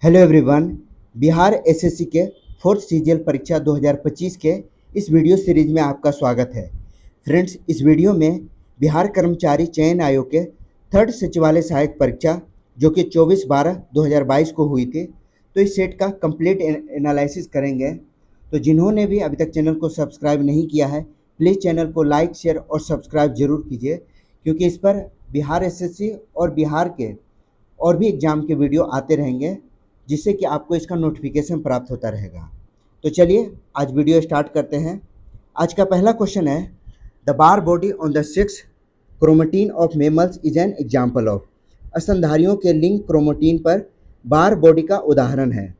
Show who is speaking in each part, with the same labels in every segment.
Speaker 1: Hello everyone. Bihar SSC के fourth CGL परीक्षा 2025 के इस वीडियो सीरीज में आपका स्वागत है। फ्रेंड्स, इस वीडियो में बिहार कर्मचारी चयन आयोग के थर्ड सचिवालय सहायक परीक्षा जो कि 24/12/2022 को हुई थी, तो इस सेट का कंप्लीट एनालिसिस करेंगे। तो जिन्होंने भी अभी तक चैनल को सब्सक्राइब नहीं किया है, प्लीज़ चैनल को लाइक, शेयर और सब्सक्राइब जरूर कीजिए, क्योंकि इस पर बिहार एसएससी और बिहार के और भी एग्ज़ाम के वीडियो आते रहेंगे, जिससे कि आपको इसका नोटिफिकेशन प्राप्त होता रहेगा। तो चलिए आज वीडियो स्टार्ट करते हैं। आज का पहला क्वेश्चन है, the bar body on the six chromatin of mammals is an example of. स्तनधारियों के लिंग क्रोमेटिन पर बार बॉडी का उदाहरण है।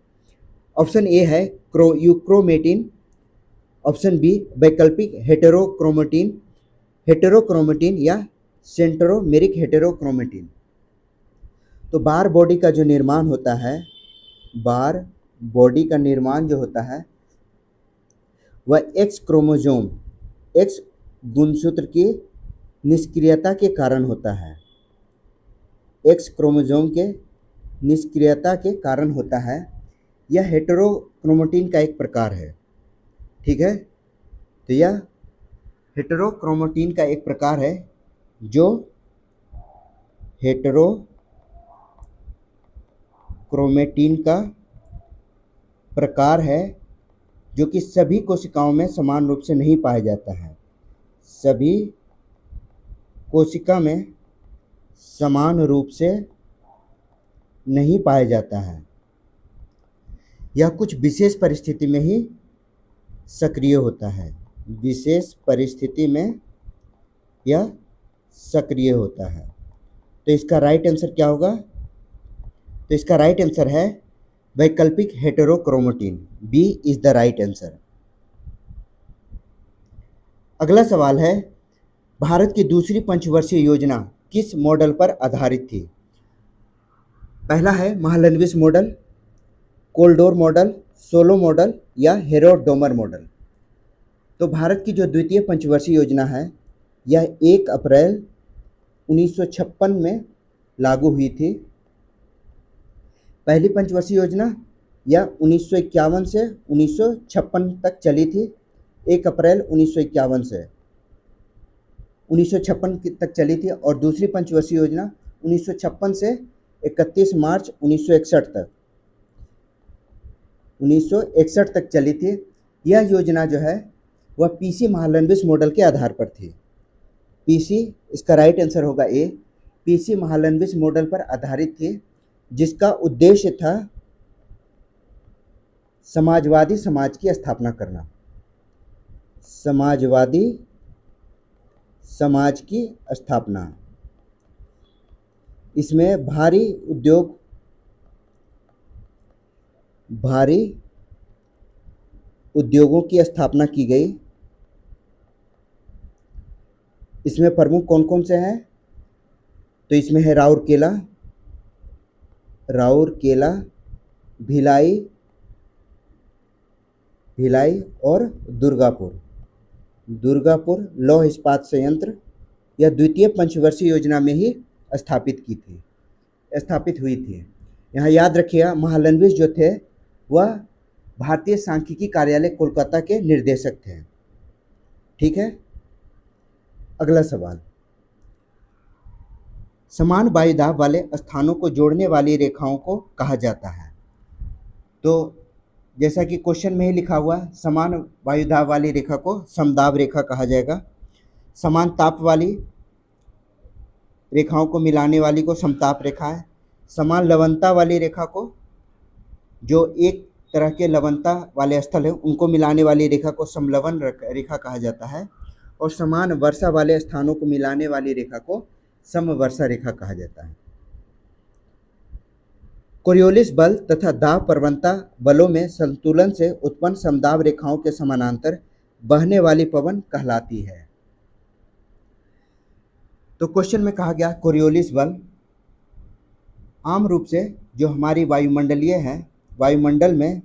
Speaker 1: ऑप्शन ए है यूक्रोमेटिन, ऑप्शन बी वैकल्पिक हेटेरोक्रोमेटिन या सेंट्रोमेरिक हेटेरोक्रोमेटिन। तो बार बॉडी का जो निर्माण होता है, बार बॉडी का निर्माण जो होता है वह एक्स क्रोमोसोम, एक्स गुणसूत्र की निष्क्रियता के कारण होता है। एक्स क्रोमोसोम के निष्क्रियता के कारण होता है। यह हेटेरोक्रोमेटिन का एक प्रकार है। ठीक है, तो यह हेटेरोक्रोमेटिन का एक प्रकार है जो हेटेरोक्रोमेटिन का प्रकार है जो कि सभी कोशिकाओं में समान रूप से नहीं पाया जाता है। सभी कोशिका में समान रूप से नहीं पाया जाता है। यह कुछ विशेष परिस्थिति में ही सक्रिय होता है। विशेष परिस्थिति में यह सक्रिय होता है। तो इसका राइट आंसर क्या होगा? तो इसका राइट आंसर है वैकल्पिक heterochromatin. B is the right answer. अगला सवाल है, भारत की दूसरी पंचवर्षीय योजना किस मॉडल पर आधारित थी? पहला है Mahalanobis model, Kaldor model, Solow model या हेरोडोमर मॉडल। तो भारत की जो द्वितीय पंचवर्षीय योजना है यह 1 अप्रैल 1956 में लागू हुई थी। पहली पंचवर्षीय योजना यह 1951 से 1956 तक चली थी। 1 अप्रैल 1951 से 1956 तक चली थी। और दूसरी पंचवर्षीय योजना 1956 से 31 मार्च 1961 तक चली थी। यह योजना जो है वह पीसी महालनोबिस मॉडल के आधार पर थी। पीसी, इसका राइट आंसर होगा ए, पीसी महालनोबिस मॉडल पर आधारित थी, जिसका उद्देश्य था समाजवादी समाज की स्थापना करना। समाजवादी समाज की स्थापना। इसमें भारी उद्योगों की स्थापना की गई। इसमें प्रमुख कौन कौन से हैं? तो इसमें है राउरकेला, भिलाई और दुर्गापुर लौह इस्पात संयंत्र। यह द्वितीय पंचवर्षीय योजना में ही स्थापित हुई थी। यहाँ याद रखिएगा, महालनोबिस जो थे वह भारतीय सांख्यिकी कार्यालय कोलकाता के निर्देशक थे। ठीक है, अगला सवाल, समान वायुदाब वाले स्थानों को जोड़ने वाली रेखाओं को कहा जाता है। तो जैसा कि क्वेश्चन में ही लिखा हुआ, समान वायुदाब वाली रेखा को समदाब रेखा कहा जाएगा। समान ताप वाली रेखाओं को मिलाने वाली को समताप रेखा है। समान लवणता वाली रेखा को, जो एक तरह के लवणता वाले स्थल हैं उनको मिलाने वाली रेखा को समलवण रेखा कहा जाता है। और समान वर्षा वाले स्थानों को मिलाने वाली रेखा को समवर्षा रेखा कहा जाता है। कोरियोलिस बल तथा दाब प्रवणता बलों में संतुलन से उत्पन्न समदाब रेखाओं के समानांतर बहने वाली पवन कहलाती है। तो क्वेश्चन में कहा गया कोरियोलिस बल आम रूप से जो हमारी वायुमंडल में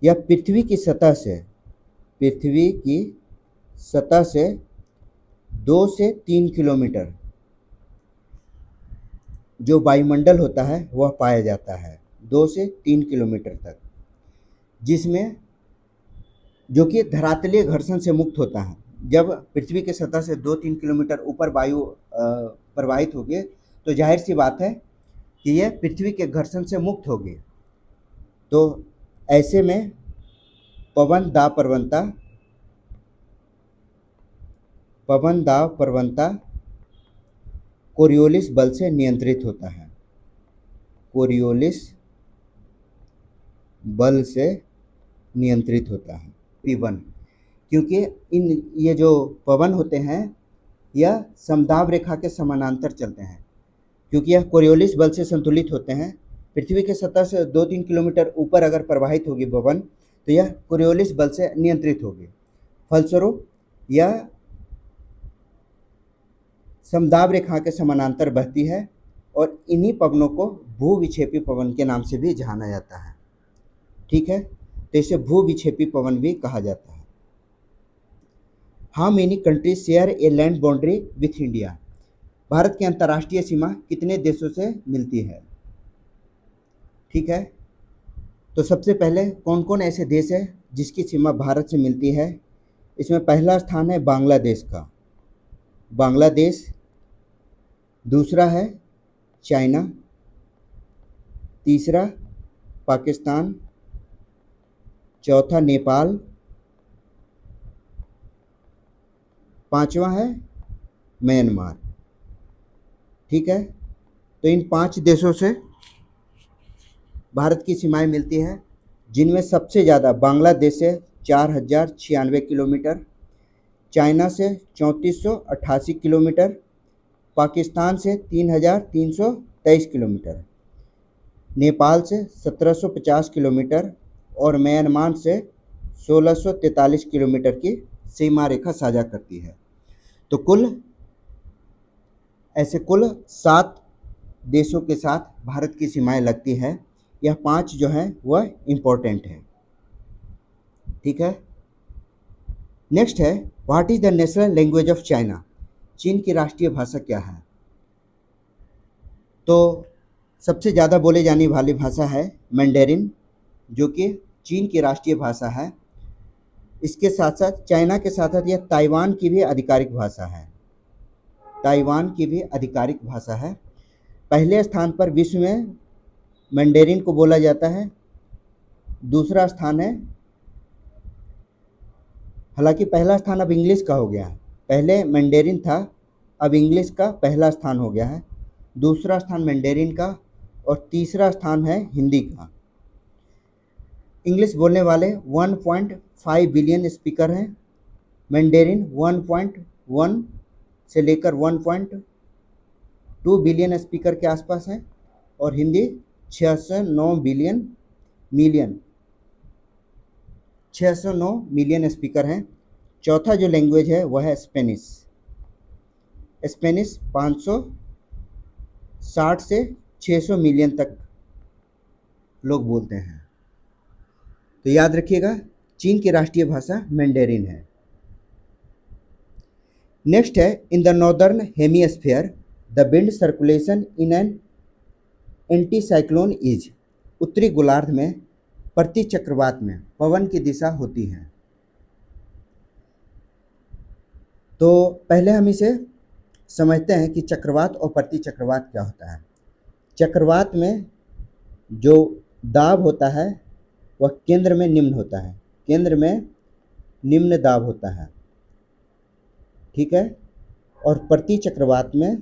Speaker 1: यह पृथ्वी की सतह से 2 से 3 किलोमीटर जो वायुमंडल होता है वह पाया जाता है। 2 से 3 किलोमीटर तक, जिसमें जो कि धरातलीय घर्षण से मुक्त होता है। जब पृथ्वी के सतह से 2-3 किलोमीटर ऊपर वायु प्रवाहित होगी तो जाहिर सी बात है कि यह पृथ्वी के घर्षण से मुक्त होगी। तो ऐसे में पवन दाब प्रवणता कोरियोलिस बल से नियंत्रित होता है। कोरियोलिस बल से नियंत्रित होता है P1, क्योंकि ये जो पवन होते हैं यह समदाब रेखा के समानांतर चलते हैं। क्योंकि यह कोरियोलिस बल से संतुलित होते हैं, पृथ्वी के सतह से 2-3 किलोमीटर ऊपर अगर प्रवाहित होगी पवन तो यह कोरियोलिस बल से नियंत्रित होगी। फलस्वरूप यह समदाब रेखा के समानांतर बहती है और इन्हीं पवनों को भूविक्षेपी पवन के नाम से भी जाना जाता है। ठीक है, तो इसे भूविक्षेपी पवन भी कहा जाता है। How many countries share a land boundary with India? Bharat की अंतर्राष्ट्रीय सीमा कितने देशों से मिलती है? ठीक है, तो सबसे पहले कौन कौन ऐसे देश है जिसकी सीमा भारत से मिलती है? इसमें पहला स्थान है बांग्लादेश का, बांग्लादेश। दूसरा है चाइना, तीसरा पाकिस्तान, चौथा नेपाल, पांचवा है म्यांमार। ठीक है, तो इन 5 देशों से भारत की सीमाएं मिलती हैं, जिनमें सबसे ज़्यादा बांग्लादेश से 4096 किलोमीटर, चाइना से 3488 किलोमीटर, पाकिस्तान से 3323 किलोमीटर, नेपाल से 1750 किलोमीटर और म्यांमार से 1643 किलोमीटर की सीमा रेखा साझा करती है। तो कुल 7 देशों के साथ भारत की सीमाएं लगती हैं। यह 5 जो हैं वह इम्पोर्टेंट है। ठीक है, नेक्स्ट है what is the national language of China? चीन की राष्ट्रीय भाषा क्या है? तो सबसे ज़्यादा बोले जाने वाली भाषा है मैंडेरिन, जो कि चीन की राष्ट्रीय भाषा है। इसके साथ साथ चाइना के साथ साथ यह ताइवान की भी आधिकारिक भाषा है, ताइवान की भी आधिकारिक भाषा है। पहले स्थान पर विश्व में मैंडेरिन को बोला जाता है। दूसरा स्थान है, हालांकि पहला स्थान अब इंग्लिश का हो गया है, पहले मैंडेरिन था, अब इंग्लिश का पहला स्थान हो गया है। दूसरा स्थान मैंडेरिन का और तीसरा स्थान है हिंदी का। इंग्लिश बोलने वाले 1.5 बिलियन स्पीकर हैं, मैंडेरिन 1.1 से लेकर 1.2 बिलियन स्पीकर के आसपास है और हिंदी 609 मिलियन स्पीकर हैं। चौथा जो लैंग्वेज है वह है स्पेनिश। स्पेनिश 560 से 600 मिलियन तक लोग बोलते हैं। तो याद रखिएगा, चीन की राष्ट्रीय भाषा मैंडेरिन है। नेक्स्ट है in the northern hemisphere the wind circulation in an anti cyclone is. उत्तरी गोलार्ध में प्रति चक्रवात में पवन की दिशा होती है। तो पहले हम इसे समझते हैं कि चक्रवात और प्रति चक्रवात क्या होता है। चक्रवात में जो दाब होता है वह केंद्र में निम्न होता है, केंद्र में निम्न दाब होता है। ठीक है, और प्रति चक्रवात में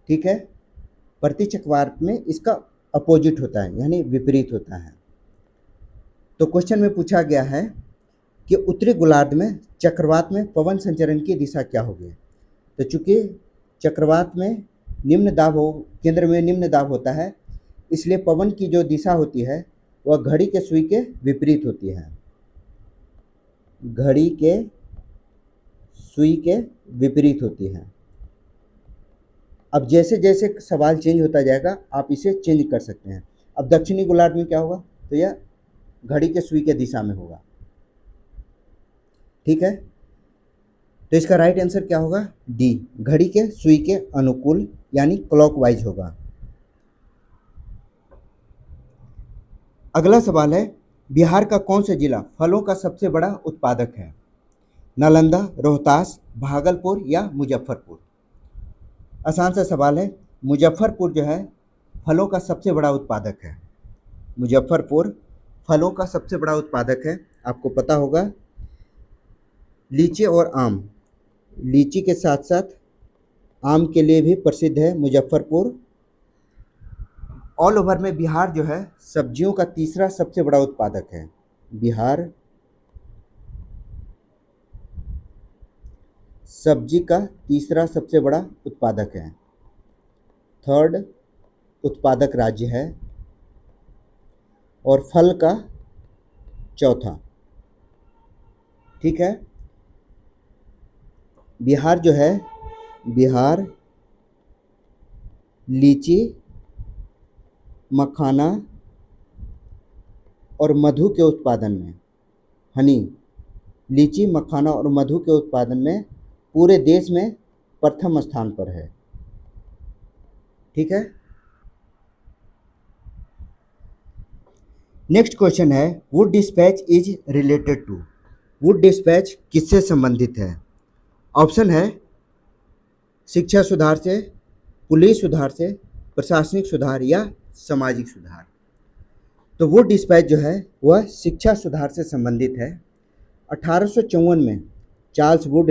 Speaker 1: ठीक है, प्रति चक्रवात में इसका अपोजिट होता है, यानी विपरीत होता है। तो क्वेश्चन में पूछा गया है कि उत्तरी गोलार्ध में चक्रवात में पवन संचरण की दिशा क्या होगी। तो चूंकि चक्रवात में निम्न दाब केंद्र में निम्न दाब होता है, इसलिए पवन की जो दिशा होती है वह घड़ी के सुई के विपरीत होती है, घड़ी के सुई के विपरीत होती है। अब जैसे जैसे सवाल चेंज होता जाएगा आप इसे चेंज कर सकते हैं। अब दक्षिणी गोलार्ध में क्या होगा, तो यह घड़ी के सुई के दिशा में होगा। ठीक है, तो इसका राइट आंसर क्या होगा? डी, घड़ी के सुई के अनुकूल यानी क्लॉकवाइज होगा। अगला सवाल है, बिहार का कौन सा जिला फलों का सबसे बड़ा उत्पादक है? नालंदा, रोहतास, भागलपुर या मुजफ्फरपुर? आसान सा सवाल है। मुजफ्फरपुर जो है फलों का सबसे बड़ा उत्पादक है। मुजफ्फरपुर फलों का सबसे बड़ा उत्पादक है। आपको पता होगा लीची और आम, लीची के साथ साथ आम के लिए भी प्रसिद्ध है मुजफ्फरपुर। ऑल ओवर में बिहार जो है सब्जियों का तीसरा सबसे बड़ा उत्पादक है। बिहार सब्जी का तीसरा सबसे बड़ा उत्पादक है, थर्ड उत्पादक राज्य है, और फल का चौथा। ठीक है, बिहार जो है, बिहार लीची, मखाना और मधु के उत्पादन में, हनी, लीची, मखाना और मधु के उत्पादन में पूरे देश में प्रथम स्थान पर है। ठीक है, नेक्स्ट क्वेश्चन है, wood dispatch is related to? Wood dispatch किससे संबंधित है? ऑप्शन है शिक्षा सुधार से, पुलिस सुधार से, प्रशासनिक सुधार या सामाजिक सुधार। तो वुड डिस्पैच जो है वह शिक्षा सुधार से संबंधित है। 1854 में चार्ल्स वुड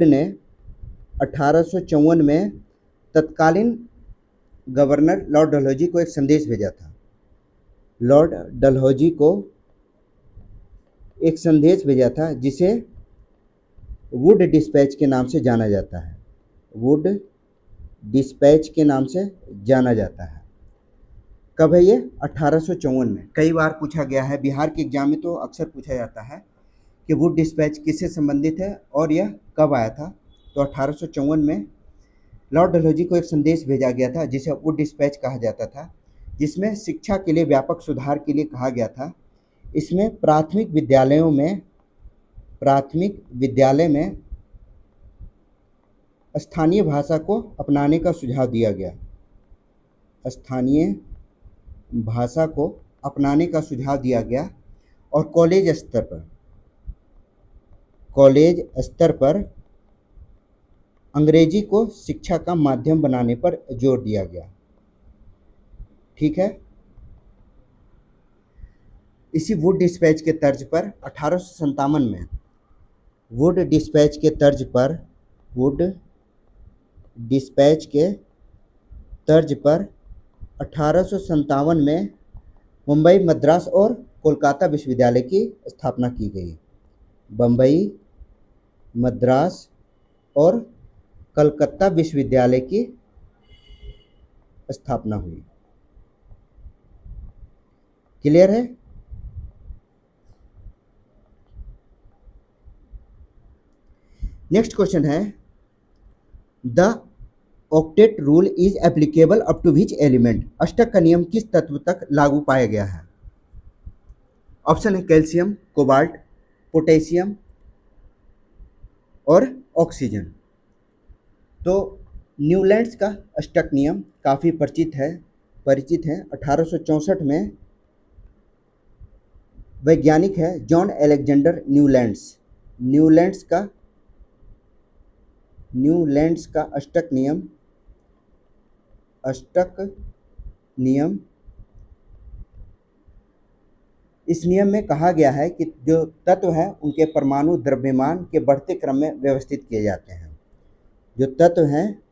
Speaker 1: ने 1854 में तत्कालीन गवर्नर लॉर्ड डलहौजी को एक संदेश भेजा था। लॉर्ड डलहौजी को एक संदेश भेजा था जिसे वुड डिस्पैच के नाम से जाना जाता है। वुड डिस्पैच के नाम से जाना जाता है। कब है ये? 1854 में। कई बार पूछा गया है, बिहार के एग्जाम में तो अक्सर पूछा जाता है कि वुड डिस्पैच किससे संबंधित है और यह कब आया था। तो 1854 में लॉर्ड डलहौजी को एक संदेश भेजा गया था जिसे वुड डिस्पैच कहा जाता था, जिसमें शिक्षा के लिए व्यापक सुधार के लिए कहा गया था। इसमें प्राथमिक विद्यालय में स्थानीय भाषा को अपनाने का सुझाव दिया गया। स्थानीय भाषा को अपनाने का सुझाव दिया गया और कॉलेज स्तर पर अंग्रेजी को शिक्षा का माध्यम बनाने पर जोर दिया गया। ठीक है, इसी वुड डिस्पैच के तर्ज पर 1857 में वुड डिस्पैच के तर्ज पर 1857 में मुंबई, मद्रास और कोलकाता विश्वविद्यालय की स्थापना की गई। बम्बई, मद्रास और कलकत्ता विश्वविद्यालय की स्थापना हुई। क्लियर है? नेक्स्ट क्वेश्चन है, the octet rule is applicable up to which element? अष्टक का नियम किस तत्व तक लागू पाया गया है? ऑप्शन है कैल्शियम, कोबाल्ट, पोटेशियम और ऑक्सीजन। तो न्यूलैंड्स का अष्टक नियम काफ़ी परिचित है। 1864 में वैज्ञानिक है जॉन एलेक्जेंडर न्यूलैंड्स का अष्टक नियम, इस नियम में कहा गया है कि जो तत्व हैं उनके परमाणु द्रव्यमान के बढ़ते क्रम में व्यवस्थित किए जाते हैं। जो तत्व हैं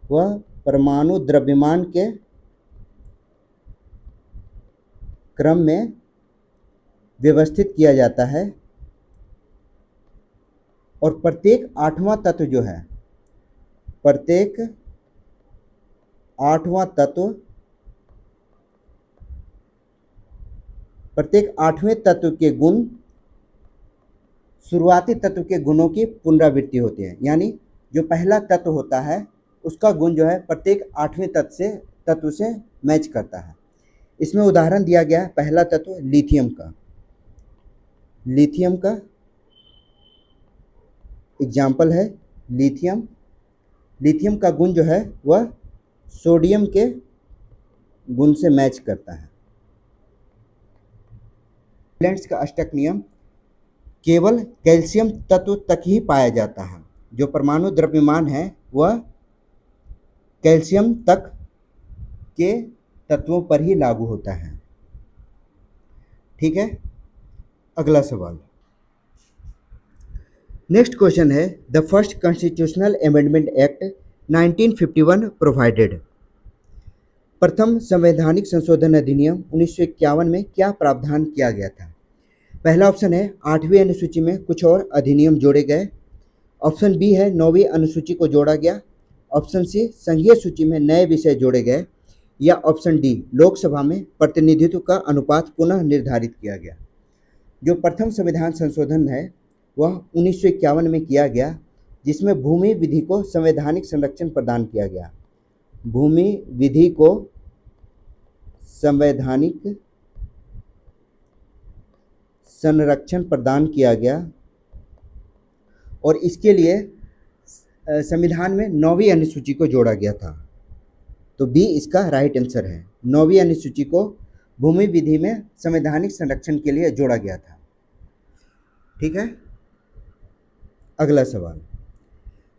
Speaker 1: वह परमाणु द्रव्यमान के क्रम में व्यवस्थित किया जाता है और प्रत्येक आठवां तत्व प्रत्येक आठवें तत्व के गुण शुरुआती तत्व के गुणों की पुनरावृत्ति होती है। यानी जो पहला तत्व होता है उसका गुण जो है प्रत्येक आठवें तत्व से मैच करता है। इसमें उदाहरण दिया गया है पहला तत्व लिथियम का एग्जाम्पल है लिथियम। लिथियम का गुण जो है वह सोडियम के गुण से मैच करता है। एलिमेंट्स का अष्टक नियम केवल कैल्शियम तत्व तक ही पाया जाता है। जो परमाणु द्रव्यमान है वह कैल्शियम तक के तत्वों पर ही लागू होता है। ठीक है, अगला सवाल। नेक्स्ट क्वेश्चन है the first constitutional amendment act 1951 provided. प्रथम संवैधानिक संशोधन अधिनियम 1951 में क्या प्रावधान किया गया था? पहला ऑप्शन है 8वीं अनुसूची में कुछ और अधिनियम जोड़े गए। ऑप्शन बी है 9वीं अनुसूची को जोड़ा गया। ऑप्शन सी संघीय सूची में नए विषय जोड़े गए। या ऑप्शन डी लोकसभा में प्रतिनिधित्व का अनुपात पुनः निर्धारित किया गया। जो प्रथम संविधान संशोधन है वह 1951 में किया गया, जिसमें भूमि विधि को संवैधानिक संरक्षण प्रदान किया गया। भूमि विधि को संवैधानिक संरक्षण प्रदान किया गया और इसके लिए संविधान में 9वीं अनुसूची को जोड़ा गया था। तो बी इसका राइट आंसर है। 9वीं अनुसूची को भूमि विधि में संवैधानिक संरक्षण के लिए जोड़ा गया था। ठीक है, अगला सवाल।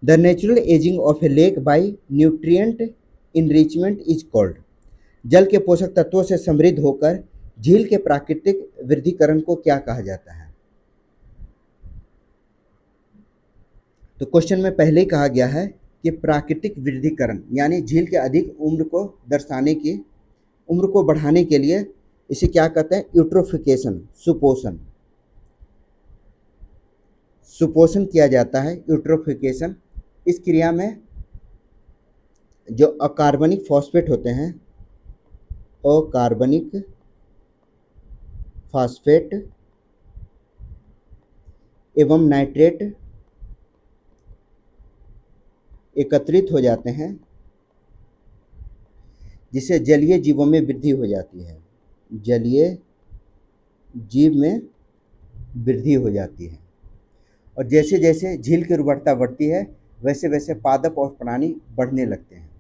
Speaker 1: The natural ageing of A lake bye nutrient enrichment is called. जल के पोषक तत्वों से समृद्ध होकर झील के प्राकृतिक वृद्धिकरण को क्या कहा जाता है? तो क्वेश्चन में पहले ही कहा गया है कि प्राकृतिक वृद्धिकरण यानी झील के अधिक उम्र को दर्शाने की, उम्र को बढ़ाने के लिए इसे क्या कहते हैं? यूट्रोफिकेशन, सुपोषण। सुपोषण किया जाता है, यूट्रोफिकेशन। इस क्रिया में जो अकार्बनिक फॉस्फेट होते हैं, अकार्बनिक फॉस्फेट एवं नाइट्रेट एकत्रित हो जाते हैं, जिससे जलीय जीवों में वृद्धि हो जाती है। जलीय जीव में वृद्धि हो जाती है और जैसे जैसे झील की उर्वरता बढ़ती है वैसे वैसे पादप और प्राणी बढ़ने लगते हैं।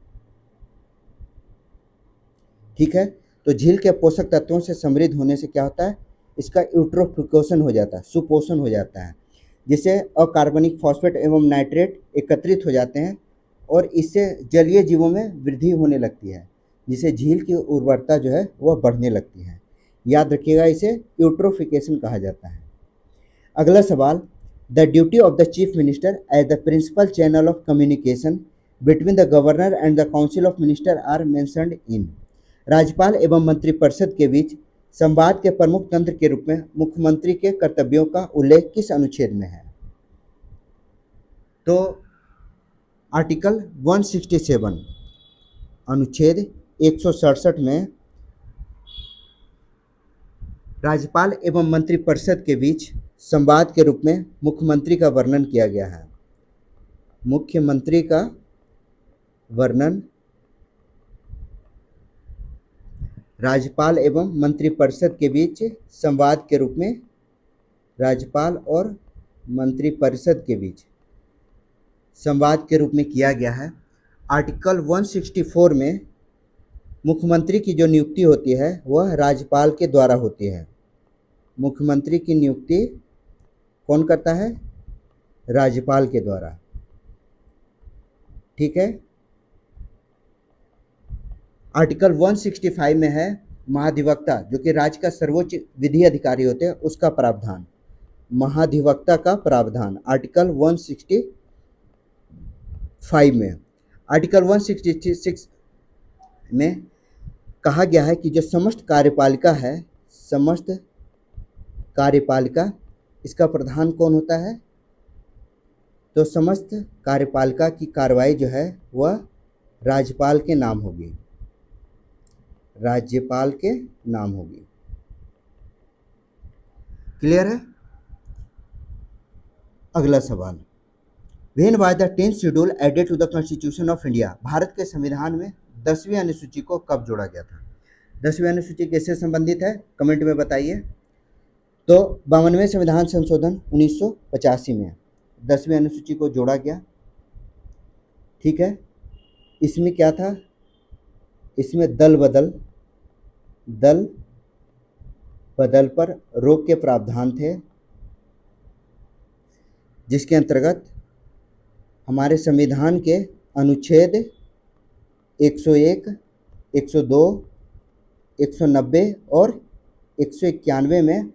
Speaker 1: ठीक है, तो झील के पोषक तत्वों से समृद्ध होने से क्या होता है? इसका यूट्रोफिकेशन हो जाता है, सुपोषण हो जाता है, जिससे अकार्बनिक फॉस्फेट एवं नाइट्रेट एकत्रित हो जाते हैं और इससे जलीय जीवों में वृद्धि होने लगती है, जिससे झील की उर्वरता जो है वह बढ़ने लगती है। याद रखिएगा, इसे यूट्रोफिकेशन कहा जाता है। अगला सवाल। The duty of the chief minister as the principal channel of communication between the governor and the council of minister are mentioned in. राज्यपाल एवं मंत्रिपरिषद के बीच संवाद के प्रमुख तंत्र के रूप में मुख्यमंत्री के कर्तव्यों का उल्लेख किस अनुच्छेद में है? तो आर्टिकल 167 अनुच्छेद 167 में राज्यपाल एवं मंत्रिपरिषद के बीच संवाद के रूप में मुख्यमंत्री का वर्णन किया गया है। मुख्यमंत्री का वर्णन राज्यपाल एवं मंत्रिपरिषद के बीच संवाद के रूप में, राज्यपाल और मंत्रिपरिषद के बीच संवाद के रूप में किया गया है। आर्टिकल 164 में मुख्यमंत्री की जो नियुक्ति होती है वह राज्यपाल के द्वारा होती है। मुख्यमंत्री की नियुक्ति कौन करता है? राज्यपाल के द्वारा। ठीक है, आर्टिकल 165 में है महाधिवक्ता, जो कि राज्य का सर्वोच्च विधि अधिकारी होते हैं, उसका प्रावधान, महाधिवक्ता का प्रावधान आर्टिकल 165 में। आर्टिकल 166 में कहा गया है कि जो समस्त कार्यपालिका है, समस्त कार्यपालिका, इसका प्रधान कौन होता है? तो समस्त कार्यपालिका की कार्रवाई जो है वह राज्यपाल के नाम होगी, राज्यपाल के नाम होगी। क्लियर है? अगला सवाल। When was the 10th schedule added to the constitution of India. भारत के संविधान में 10वीं अनुसूची को कब जोड़ा गया था? 10वीं अनुसूची किससे संबंधित है? कमेंट में बताइए। तो 52वें संविधान संशोधन 1985 में। 10वीं अनुसूची को जोड़ा गया। ठीक है, इसमें क्या था, इसमें दल बदल पर रोक के प्रावधान थे, जिसके अंतर्गत हमारे संविधान के अनुच्छेद 101, 102, 190 और 191 में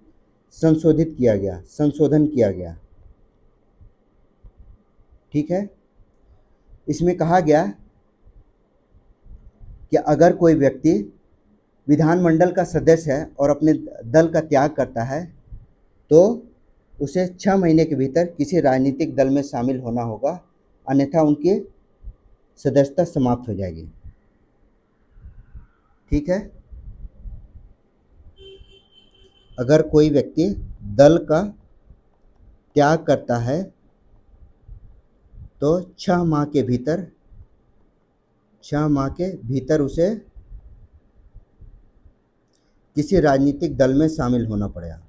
Speaker 1: संशोधन किया गया। ठीक है, इसमें कहा गया कि अगर कोई व्यक्ति विधानमंडल का सदस्य है और अपने दल का त्याग करता है तो उसे 6 महीने के भीतर किसी राजनीतिक दल में शामिल होना होगा, अन्यथा उनकी सदस्यता समाप्त हो जाएगी। ठीक है, अगर कोई व्यक्ति दल का त्याग करता है तो 6 माह के भीतर उसे किसी राजनीतिक दल में शामिल होना पड़ेगा।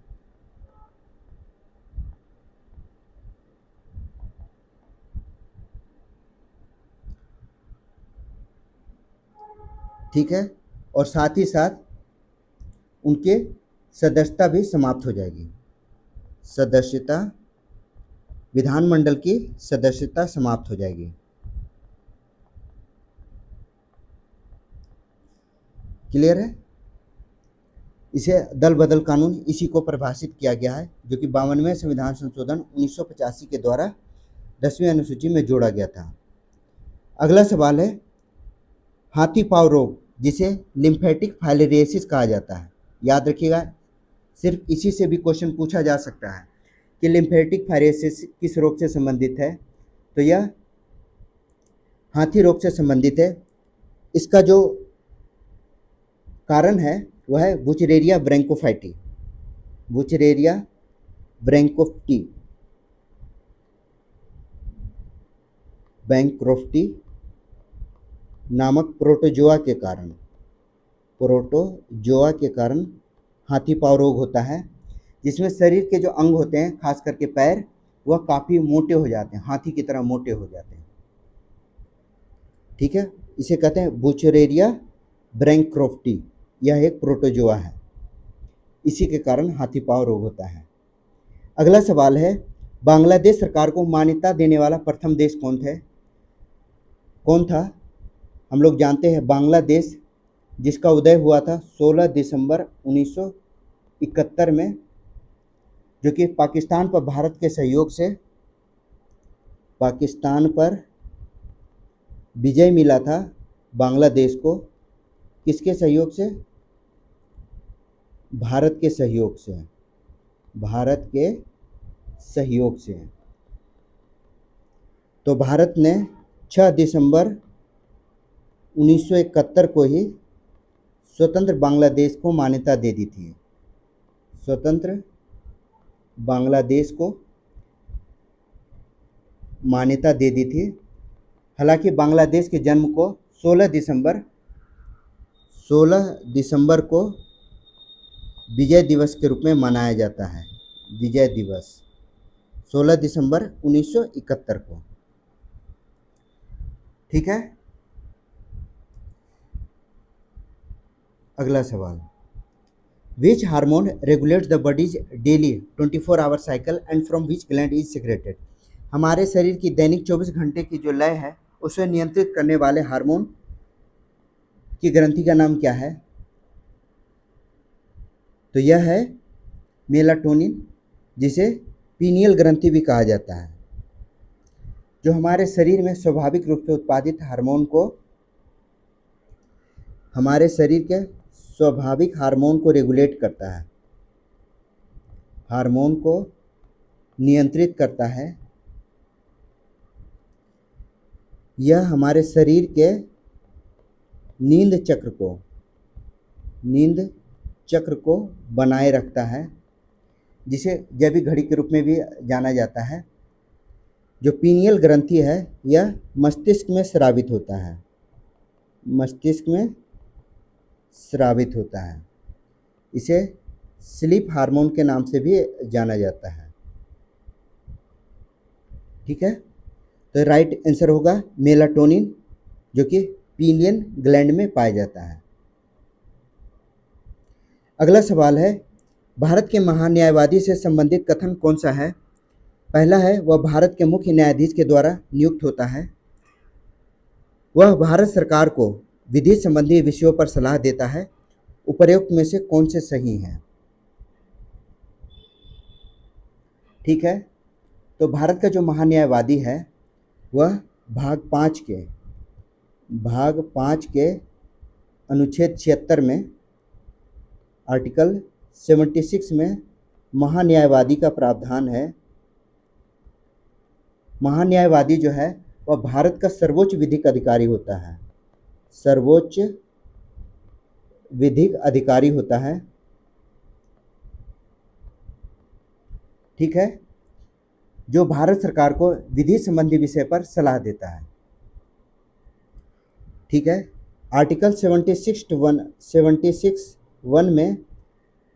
Speaker 1: ठीक है, और साथ ही साथ उनके सदस्यता भी समाप्त हो जाएगी। विधानमंडल की सदस्यता समाप्त हो जाएगी। क्लियर है? इसे दल बदल कानून इसी को परिभाषित किया गया है, जो कि 52वें संविधान संशोधन 1985 के द्वारा 10वीं अनुसूची में जोड़ा गया था। अगला सवाल है हाथी पांव रोग, जिसे लिम्फेटिक फाइलेरियोसिस कहा जाता है। याद रखिएगा, सिर्फ इसी से भी क्वेश्चन पूछा जा सकता है कि लिम्फेटिक फाइलेरियोसिस किस रोग से संबंधित है, तो यह हाथी रोग से संबंधित है। इसका जो कारण है वह है बुचरेरिया बैंक्रोफ्टी नामक प्रोटोजोआ के कारण हाथी पांव रोग होता है, जिसमें शरीर के जो अंग होते हैं, खास करके पैर, वह काफ़ी मोटे हो जाते हैं, हाथी की तरह मोटे हो जाते हैं। ठीक है, इसे कहते हैं बुचरेरिया बैंक्रोफ्टी। यह एक प्रोटोजोआ है, इसी के कारण हाथी पांव रोग होता है। अगला सवाल है बांग्लादेश सरकार को मान्यता देने वाला प्रथम देश कौन था? हम लोग जानते हैं बांग्लादेश, जिसका उदय हुआ था 16 दिसंबर 1971 में, जो कि पाकिस्तान पर विजय मिला था बांग्लादेश को। किसके सहयोग से? भारत के सहयोग से। तो भारत ने 6 दिसंबर 1971 को ही स्वतंत्र बांग्लादेश को मान्यता दे दी थी। स्वतंत्र बांग्लादेश को मान्यता दे दी थी। हालांकि बांग्लादेश के जन्म को 16 दिसंबर को विजय दिवस के रूप में मनाया जाता है। विजय दिवस 16 दिसंबर 1971 को। ठीक है, अगला सवाल, which hormone regulates the body's daily 24 hour cycle and from which gland is secreted? हमारे शरीर की दैनिक 24 घंटे की जो लय है उसे नियंत्रित करने वाले हार्मोन की ग्रंथि का नाम क्या है? तो यह है मेलाटोनिन, जिसे पीनियल ग्रंथि भी कहा जाता है, जो हमारे शरीर में स्वाभाविक रूप से उत्पादित हमारे शरीर के स्वाभाविक हार्मोन को रेगुलेट करता है, हार्मोन को नियंत्रित करता है। यह हमारे शरीर के नींद चक्र को बनाए रखता है, जिसे जैविक घड़ी के रूप में भी जाना जाता है। जो पीनियल ग्रंथि है यह मस्तिष्क में स्रावित होता है। इसे स्लीप हार्मोन के नाम से भी जाना जाता है। ठीक है, तो राइट आंसर होगा मेलाटोनिन, जो कि पीनियन ग्लैंड में पाया जाता है। अगला सवाल है, भारत के महान्यायवादी से संबंधित कथन कौन सा है? पहला है, वह भारत के मुख्य न्यायाधीश के द्वारा नियुक्त होता है। वह भारत सरकार को विधि संबंधी विषयों पर सलाह देता है। उपर्युक्त में से कौन से सही हैं? ठीक है, तो भारत का जो महान्यायवादी है वह भाग 5 के अनुच्छेद 76 में आर्टिकल 76 में महान्यायवादी का प्रावधान है। महान्यायवादी जो है वह भारत का सर्वोच्च विधिक अधिकारी होता है, सर्वोच्च विधिक अधिकारी होता है। ठीक है, जो भारत सरकार को विधि संबंधी विषय पर सलाह देता है। ठीक है, आर्टिकल 76(1) में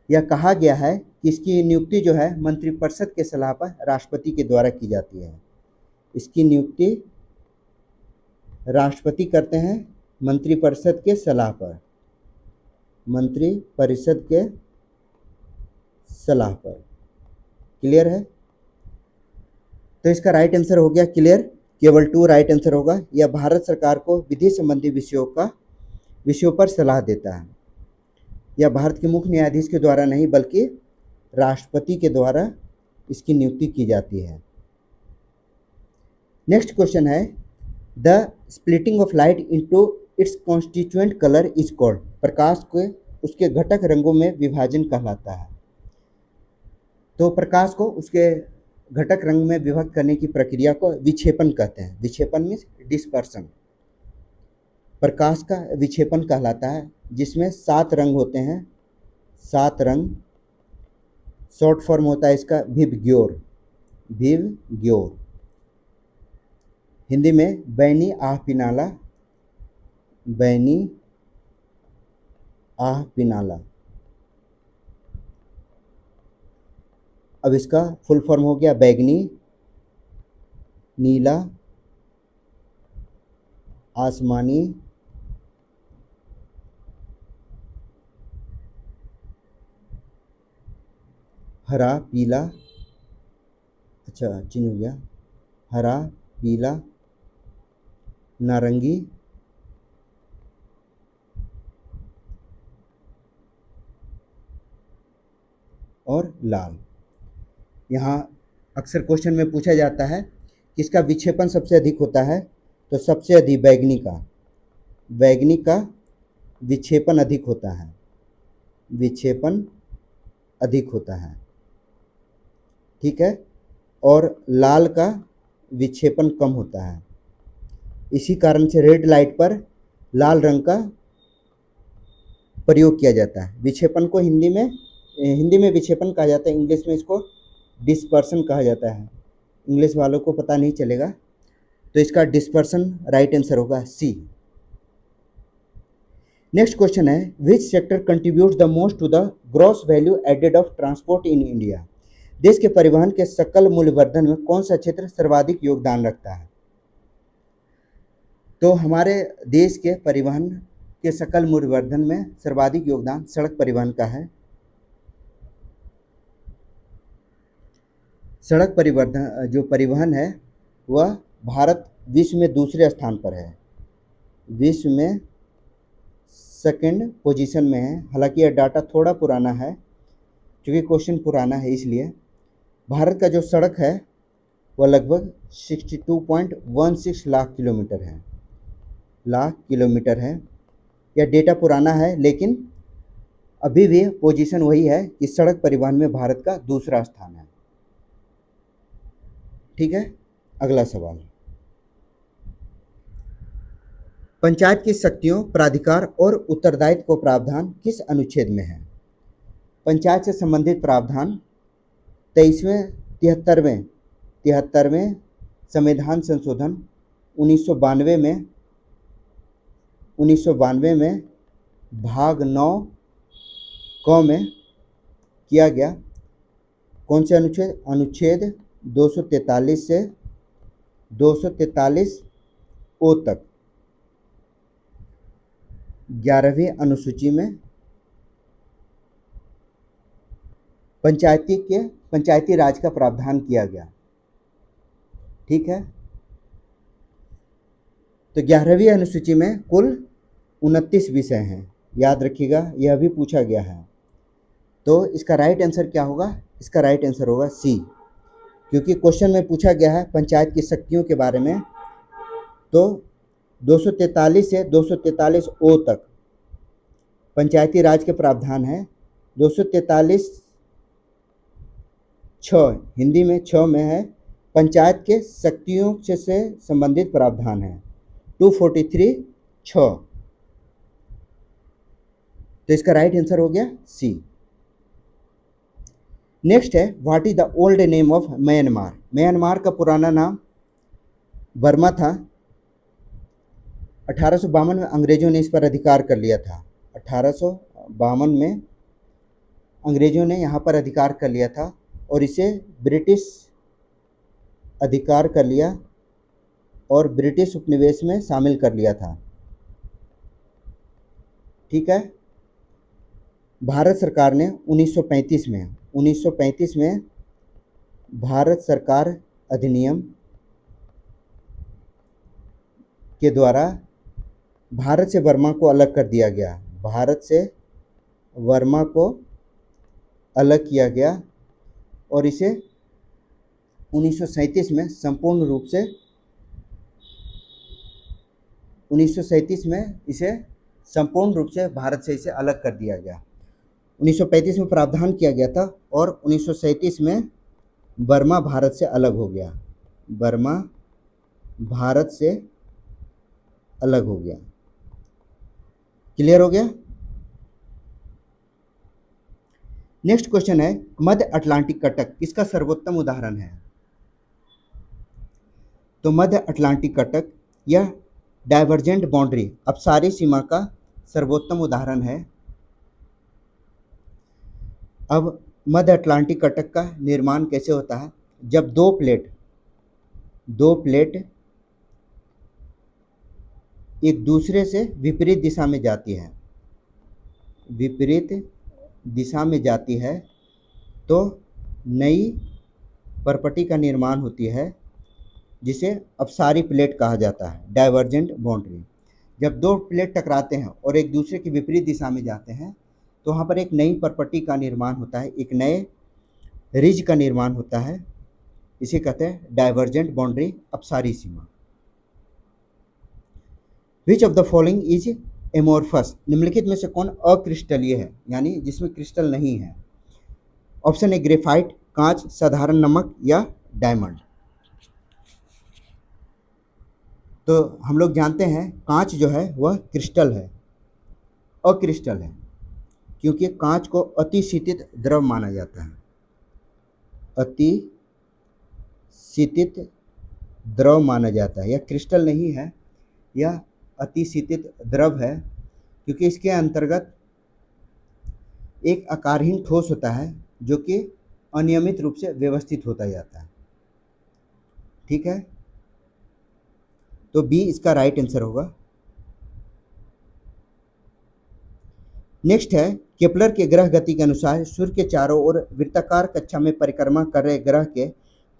Speaker 1: यह कहा गया है कि इसकी नियुक्ति जो है मंत्रिपरिषद के सलाह पर राष्ट्रपति के द्वारा की जाती है। इसकी नियुक्ति राष्ट्रपति करते हैं मंत्रिपरिषद के सलाह पर, मंत्रिपरिषद के सलाह पर। क्लियर है? तो इसका राइट आंसर हो गया क्लियर, केवल 2 राइट आंसर होगा। यह भारत सरकार को विधि संबंधी विषयों पर सलाह देता है। यह भारत के मुख्य न्यायाधीश के द्वारा नहीं बल्कि राष्ट्रपति के द्वारा इसकी नियुक्ति की जाती है। नेक्स्ट क्वेश्चन है, the splitting of light into its constituent colour is called. प्रकाश को उसके घटक रंगों में विभाजन कहलाता है। तो प्रकाश को उसके घटक रंग में विभक्त करने की प्रक्रिया को विक्षेपण कहते हैं। विक्षेपण मीन्स डिस्पर्सन। प्रकाश का विक्षेपण कहलाता है, जिसमें 7 रंग होते हैं। 7 रंग, शॉर्ट फॉर्म होता है इसका विबग्योर। हिंदी में बैनी आह पिनाला, बैनी आह पिनाला। अब इसका फुल फॉर्म हो गया बैगनी, नीला, आसमानी, हरा, पीला, अच्छा चेंज हो गया, हरा, पीला, नारंगी, और लाल। यहाँ अक्सर क्वेश्चन में पूछा जाता है किसका विक्षेपण सबसे अधिक होता है, तो सबसे अधिक बैगनी का विक्षेपण अधिक होता है, विक्षेपण अधिक होता है। ठीक है, और लाल का विक्षेपण कम होता है। इसी कारण से रेड लाइट पर लाल रंग का प्रयोग किया जाता है। विक्षेपण को हिंदी में विक्षेपण कहा जाता है, इंग्लिश में इसको डिस्पर्सन कहा जाता है। इंग्लिश वालों को पता नहीं चलेगा, तो इसका डिस्पर्सन राइट आंसर होगा सी। नेक्स्ट क्वेश्चन है, which sector contributes the most to the gross value added of transport in India. देश के परिवहन के सकल मूल्यवर्धन में कौन सा क्षेत्र सर्वाधिक योगदान रखता है? तो हमारे देश के परिवहन के सकल मूल्यवर्धन में सर्वाधिक योगदान सड़क परिवहन का है। सड़क परिवहन है वह भारत विश्व में दूसरे स्थान पर है, विश्व में सेकंड पोजीशन में है। हालांकि यह डाटा थोड़ा पुराना है, क्योंकि क्वेश्चन पुराना है, इसलिए भारत का जो सड़क है वह लगभग 62.16 लाख किलोमीटर है। यह डेटा पुराना है, लेकिन अभी भी पोजीशन वही है कि सड़क परिवहन में भारत का दूसरा स्थान है। ठीक है, अगला सवाल, पंचायत की शक्तियों, प्राधिकार और उत्तरदायित्व को प्रावधान किस अनुच्छेद में है? पंचायत से संबंधित प्रावधान 73वें संविधान संशोधन 1992 में भाग 9 क में किया गया। कौन से अनुच्छेद? अनुच्छेद 243 से 243 ओ तक 11वीं अनुसूची में पंचायती राज का प्रावधान किया गया। ठीक है, तो 11वीं अनुसूची में कुल 29 विषय हैं, याद रखिएगा, यह भी पूछा गया है। तो इसका राइट आंसर क्या होगा? इसका राइट आंसर होगा सी, क्योंकि क्वेश्चन में पूछा गया है पंचायत की शक्तियों के बारे में। तो 243 से 243 ओ तक पंचायती राज के प्रावधान है। 243 6 हिंदी में 6 में है पंचायत के शक्तियों से संबंधित प्रावधान है। 243 6, तो इसका राइट आंसर हो गया सी। नेक्स्ट है, what is the old name of Myanmar? Myanmar का पुराना नाम बर्मा था। 1852 में अंग्रेजों ने इस पर अधिकार कर लिया था। 1852 में अंग्रेजों ने यहाँ पर अधिकार कर लिया था और इसे ब्रिटिश अधिकार कर लिया और ब्रिटिश उपनिवेश में शामिल कर लिया था। ठीक है, भारत सरकार ने 1935 में भारत सरकार अधिनियम के द्वारा भारत से बर्मा को अलग कर दिया गया। भारत से बर्मा को अलग किया गया और इसे 1937 में संपूर्ण रूप से 1937 में इसे संपूर्ण रूप से भारत से इसे अलग कर दिया गया। 1935 में प्रावधान किया गया था और 1937 में बर्मा भारत से अलग हो गया। बर्मा भारत से अलग हो गया। क्लियर हो गया? नेक्स्ट क्वेश्चन है, मध्य अटलांटिक कटक किसका सर्वोत्तम उदाहरण है? तो मध्य अटलांटिक कटक यह डाइवर्जेंट बाउंड्री अपसारी सीमा का सर्वोत्तम उदाहरण है। अब मध्य अटलांटिक कटक का निर्माण कैसे होता है? जब दो प्लेट एक दूसरे से विपरीत दिशा में जाती है, तो नई परपटी का निर्माण होती है जिसे अपसारी प्लेट कहा जाता है, डाइवर्जेंट बाउंड्री। जब दो प्लेट टकराते हैं और एक दूसरे की विपरीत दिशा में जाते हैं तो वहाँ पर एक नई परपटी का निर्माण होता है, एक नए रिज का निर्माण होता है। इसे कहते हैं डाइवर्जेंट बाउंड्री, अपसारी सीमा। Which of the following is amorphous? निम्नलिखित में से कौन अक्रिस्टलीय है, यानी जिसमें क्रिस्टल नहीं है? ऑप्शन ए ग्रेफाइट, कांच, साधारण नमक या डायमंड। तो हम लोग जानते हैं कांच जो है वह क्रिस्टल है, अक्रिस्टल है, क्योंकि कांच को अतिशीतित द्रव माना जाता है। अतिशीतित द्रव माना जाता है, यह क्रिस्टल नहीं है, यह अतिशीतित द्रव है, क्योंकि इसके अंतर्गत एक आकारहीन ठोस होता है जो कि अनियमित रूप से व्यवस्थित होता जाता है। ठीक है, तो बी इसका राइट आंसर होगा। नेक्स्ट है, केपलर के ग्रह गति के अनुसार सूर्य के चारों ओर वृत्ताकार कक्षा में परिक्रमा कर रहे ग्रह के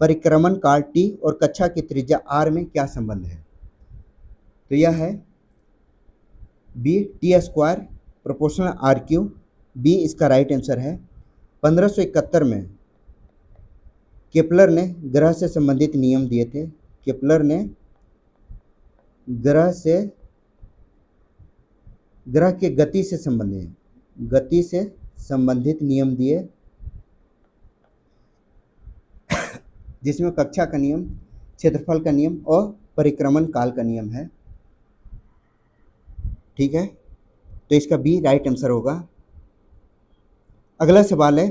Speaker 1: परिक्रमण काल टी और कक्षा की त्रिज्या आर में क्या संबंध है? तो यह है B T square proportional R Q. B इसका राइट आंसर है। 1571 में केपलर ने ग्रह से संबंधित नियम दिए थे। केपलर ने ग्रह के गति से संबंधित नियम दिए, जिसमें कक्षा का नियम, क्षेत्रफल का नियम और परिक्रमण काल का नियम है। ठीक है, तो इसका बी राइट आंसर होगा। अगला सवाल है,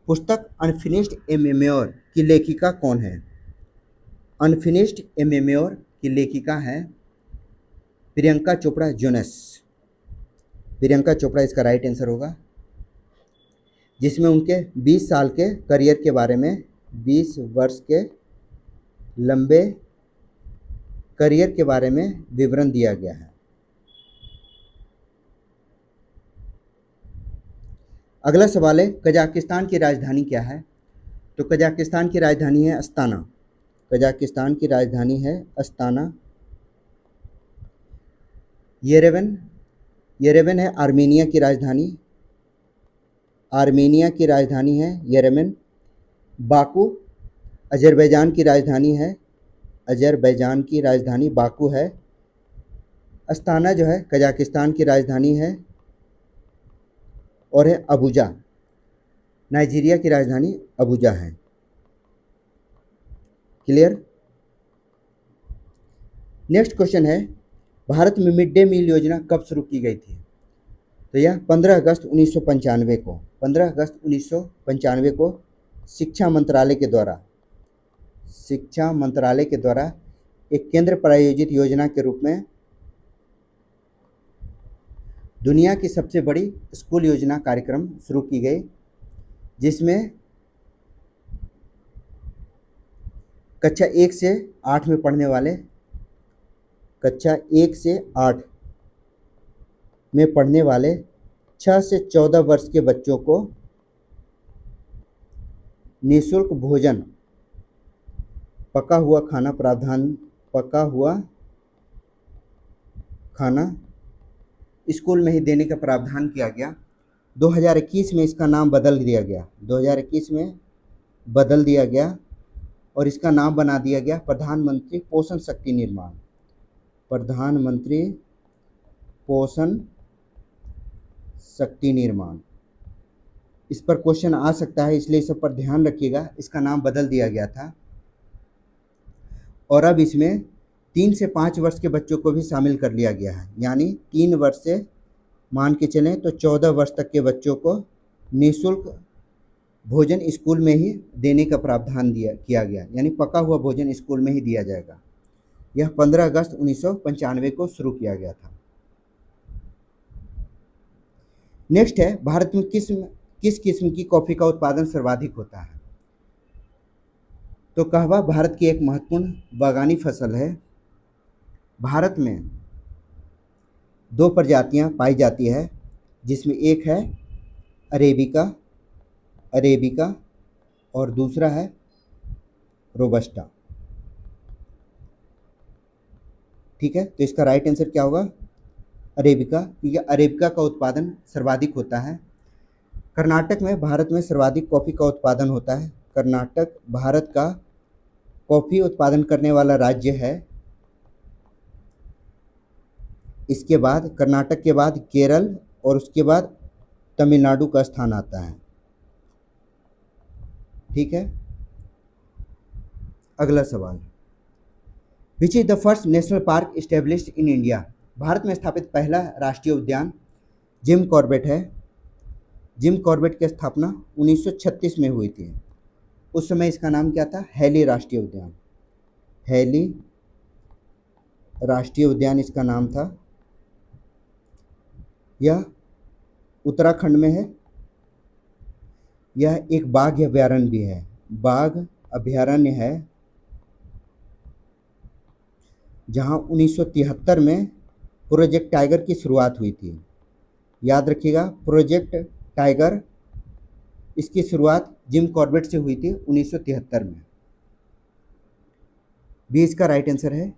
Speaker 1: पुस्तक अनफिनिश्ड ए मेमोयर की लेखिका कौन है? अनफिनिश्ड ए मेमोयर की लेखिका है प्रियंका चोपड़ा जोनस। प्रियंका चोपड़ा इसका राइट आंसर होगा, जिसमें उनके 20 साल के करियर के बारे में, 20 वर्ष के लंबे करियर के बारे में विवरण दिया गया है। अगला सवाल है, कजाकिस्तान की राजधानी क्या है? तो कजाकिस्तान की राजधानी है अस्ताना। कजाकिस्तान की राजधानी है अस्ताना। येरेवन, येरेवन है आर्मेनिया की राजधानी। आर्मेनिया की राजधानी है येरेवन। बाकू अजरबैजान की राजधानी है। अजरबैजान की राजधानी बाकू है। अस्ताना जो है कजाकिस्तान की राजधानी है और है अबुजा। नाइजीरिया की राजधानी अबुजा है। क्लियर? नेक्स्ट क्वेश्चन है, भारत में मिड डे मील योजना कब शुरू की गई थी? तो यह 15 अगस्त 1995 को 15 अगस्त 1995 को शिक्षा मंत्रालय के द्वारा एक केंद्र प्रायोजित योजना के रूप में दुनिया की सबसे बड़ी स्कूल योजना कार्यक्रम शुरू की गई, जिसमें कक्षा 1 से 8 में पढ़ने वाले, कक्षा 1 से 8 में पढ़ने वाले 6 से 14 वर्ष के बच्चों को निःशुल्क भोजन, पका हुआ खाना स्कूल में ही देने का प्रावधान किया गया। 2021 में इसका नाम बदल दिया गया। 2021 में बदल दिया गया और इसका नाम बना दिया गया प्रधानमंत्री पोषण शक्ति निर्माण। प्रधानमंत्री पोषण शक्ति निर्माण। इस पर क्वेश्चन आ सकता है, इसलिए इस पर ध्यान रखिएगा। इसका नाम बदल दिया गया था और अब इसमें 3 से 5 वर्ष के बच्चों को भी शामिल कर लिया गया है। यानी 3 वर्ष से मान के चलें तो 14 वर्ष तक के बच्चों को निःशुल्क भोजन स्कूल में ही देने का प्रावधान किया गया। यानी पका हुआ भोजन स्कूल में ही दिया जाएगा। यह 15 अगस्त 1995 को शुरू किया गया था। नेक्स्ट है, भारत में किस किस्म की कॉफ़ी का उत्पादन सर्वाधिक होता है? तो कहवा भारत की एक महत्वपूर्ण बागानी फसल है। भारत में 2 प्रजातियां पाई जाती है, जिसमें एक है अरेबिका और दूसरा है रोबस्टा। ठीक है, तो इसका राइट आंसर क्या होगा? अरेबिका, क्योंकि अरेबिका का उत्पादन सर्वाधिक होता है। कर्नाटक में भारत में सर्वाधिक कॉफ़ी का उत्पादन होता है। कर्नाटक भारत का कॉफ़ी उत्पादन करने वाला राज्य है। इसके बाद कर्नाटक के बाद केरल और उसके बाद तमिलनाडु का स्थान आता है। ठीक है, अगला सवाल, which is the first national park established in India? Bharat में स्थापित पहला राष्ट्रीय उद्यान जिम कॉर्बेट है। जिम कॉर्बेट की स्थापना 1936 में हुई थी। उस समय इसका नाम क्या था? हैली राष्ट्रीय उद्यान। हैली राष्ट्रीय उद्यान इसका नाम था। यह उत्तराखंड में है। यह एक बाघ अभयारण्य भी है। बाघ अभयारण्य है, जहां 1973 में प्रोजेक्ट टाइगर की शुरुआत हुई थी। याद रखिएगा, प्रोजेक्ट टाइगर, इसकी शुरुआत जिम कॉर्बेट से हुई थी 1973 में। भी इसका राइट आंसर है।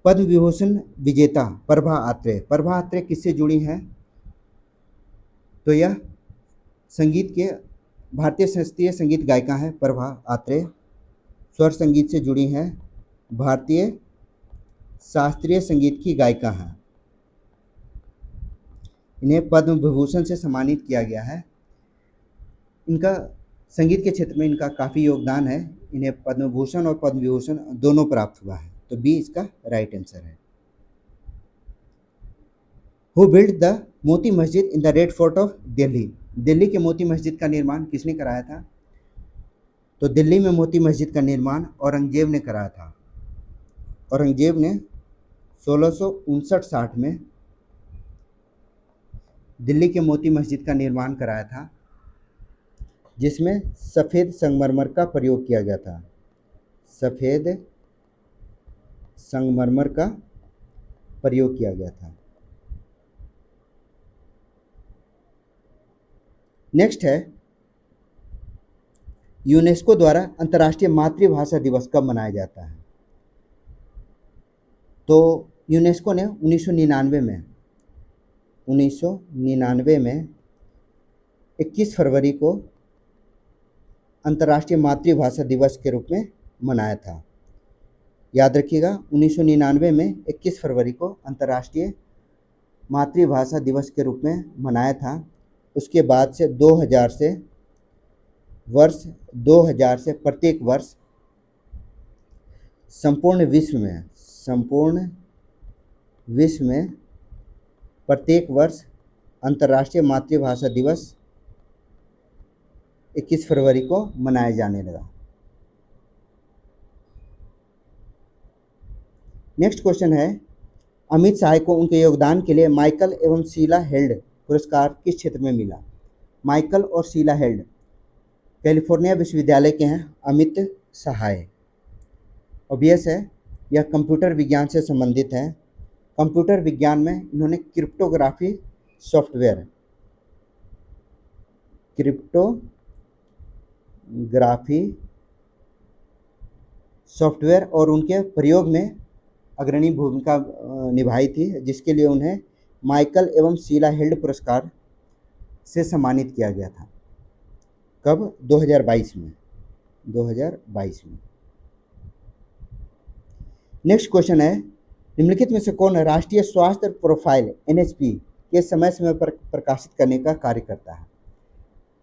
Speaker 1: पद्म विभूषण विजेता प्रभा अत्रेय। प्रभा अत्रेय किससे जुड़ी हैं? तो यह संगीत के भारतीय शास्त्रीय संगीत गायिका हैं प्रभा अत्रेय। स्वर संगीत से जुड़ी हैं, भारतीय शास्त्रीय संगीत की गायिका हैं। इन्हें पद्म विभूषण से सम्मानित किया गया है। इनका संगीत के क्षेत्र में इनका काफ़ी योगदान है। इन्हें पद्म भूषण और पद्म विभूषण दोनों प्राप्त हुआ है। तो बी इसका राइट आंसर है। Who build the Moti Masjid in the red fort of Delhi? Delhi के मोती मस्जिद का निर्माण किसने कराया था? तो दिल्ली में मोती मस्जिद का निर्माण औरंगजेब ने कराया था। औरंगजेब ने 1659-60 में दिल्ली के मोती मस्जिद का निर्माण कराया था, जिसमें सफ़ेद संगमरमर का प्रयोग किया गया था। सफ़ेद संगमरमर का प्रयोग किया गया था। नेक्स्ट है, यूनेस्को द्वारा अंतर्राष्ट्रीय मातृभाषा दिवस कब मनाया जाता है? तो यूनेस्को ने 1999 में 21 फरवरी को अंतर्राष्ट्रीय मातृभाषा दिवस के रूप में मनाया था। याद रखिएगा, 1999 में 21 फरवरी को अंतर्राष्ट्रीय मातृभाषा दिवस के रूप में मनाया था। उसके बाद से 2000 से प्रत्येक वर्ष संपूर्ण विश्व में प्रत्येक वर्ष अंतर्राष्ट्रीय मातृभाषा दिवस 21 फरवरी को मनाया जाने लगा। नेक्स्ट क्वेश्चन है, अमित शाह को उनके योगदान के लिए माइकल एवं शीला हेल्ड पुरस्कार किस क्षेत्र में मिला? माइकल और शीला हेल्ड कैलिफोर्निया विश्वविद्यालय के हैं अमित सहाय। ऑब्वियस है, यह कंप्यूटर विज्ञान से संबंधित है। कंप्यूटर विज्ञान में इन्होंने क्रिप्टोग्राफी सॉफ्टवेयर और उनके प्रयोग में अग्रणी भूमिका निभाई थी, जिसके लिए उन्हें माइकल एवं शीला हेल्ड पुरस्कार से सम्मानित किया गया था। कब? 2022 में। नेक्स्ट क्वेश्चन है, निम्नलिखित में से कौन राष्ट्रीय स्वास्थ्य प्रोफाइल NHP के समय समय पर प्रकाशित करने का कार्य करता है?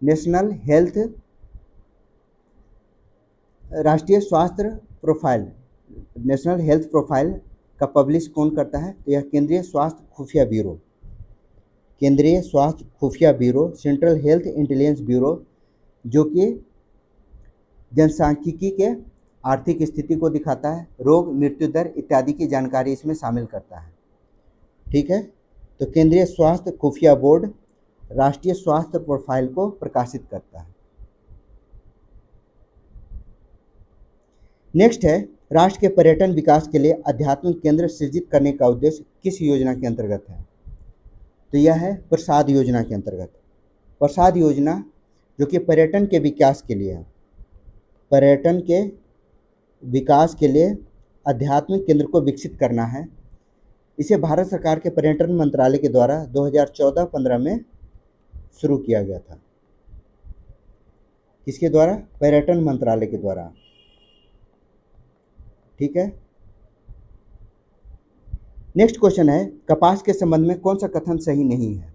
Speaker 1: नेशनल हेल्थ प्रोफाइल का पब्लिश कौन करता है? तो यह केंद्रीय स्वास्थ्य खुफिया bureau central health intelligence bureau, जो कि जनसांख्यिकी के आर्थिक स्थिति को दिखाता है, रोग मृत्यु दर इत्यादि की जानकारी इसमें शामिल करता है। ठीक है, तो केंद्रीय स्वास्थ्य खुफिया बोर्ड राष्ट्रीय स्वास्थ्य प्रोफाइल को प्रकाशित करता है। नेक्स्ट है, राष्ट्र के पर्यटन विकास के लिए आध्यात्मिक केंद्र सृजित करने का उद्देश्य किस योजना के अंतर्गत है? तो यह है प्रसाद योजना के अंतर्गत। प्रसाद योजना जो कि पर्यटन के विकास के लिए आध्यात्मिक केंद्र को विकसित करना है। इसे भारत सरकार के पर्यटन मंत्रालय के द्वारा 2014-15 में शुरू किया गया था। किसके द्वारा? पर्यटन मंत्रालय के द्वारा। ठीक है, नेक्स्ट क्वेश्चन है, कपास के संबंध में कौन सा कथन सही नहीं है?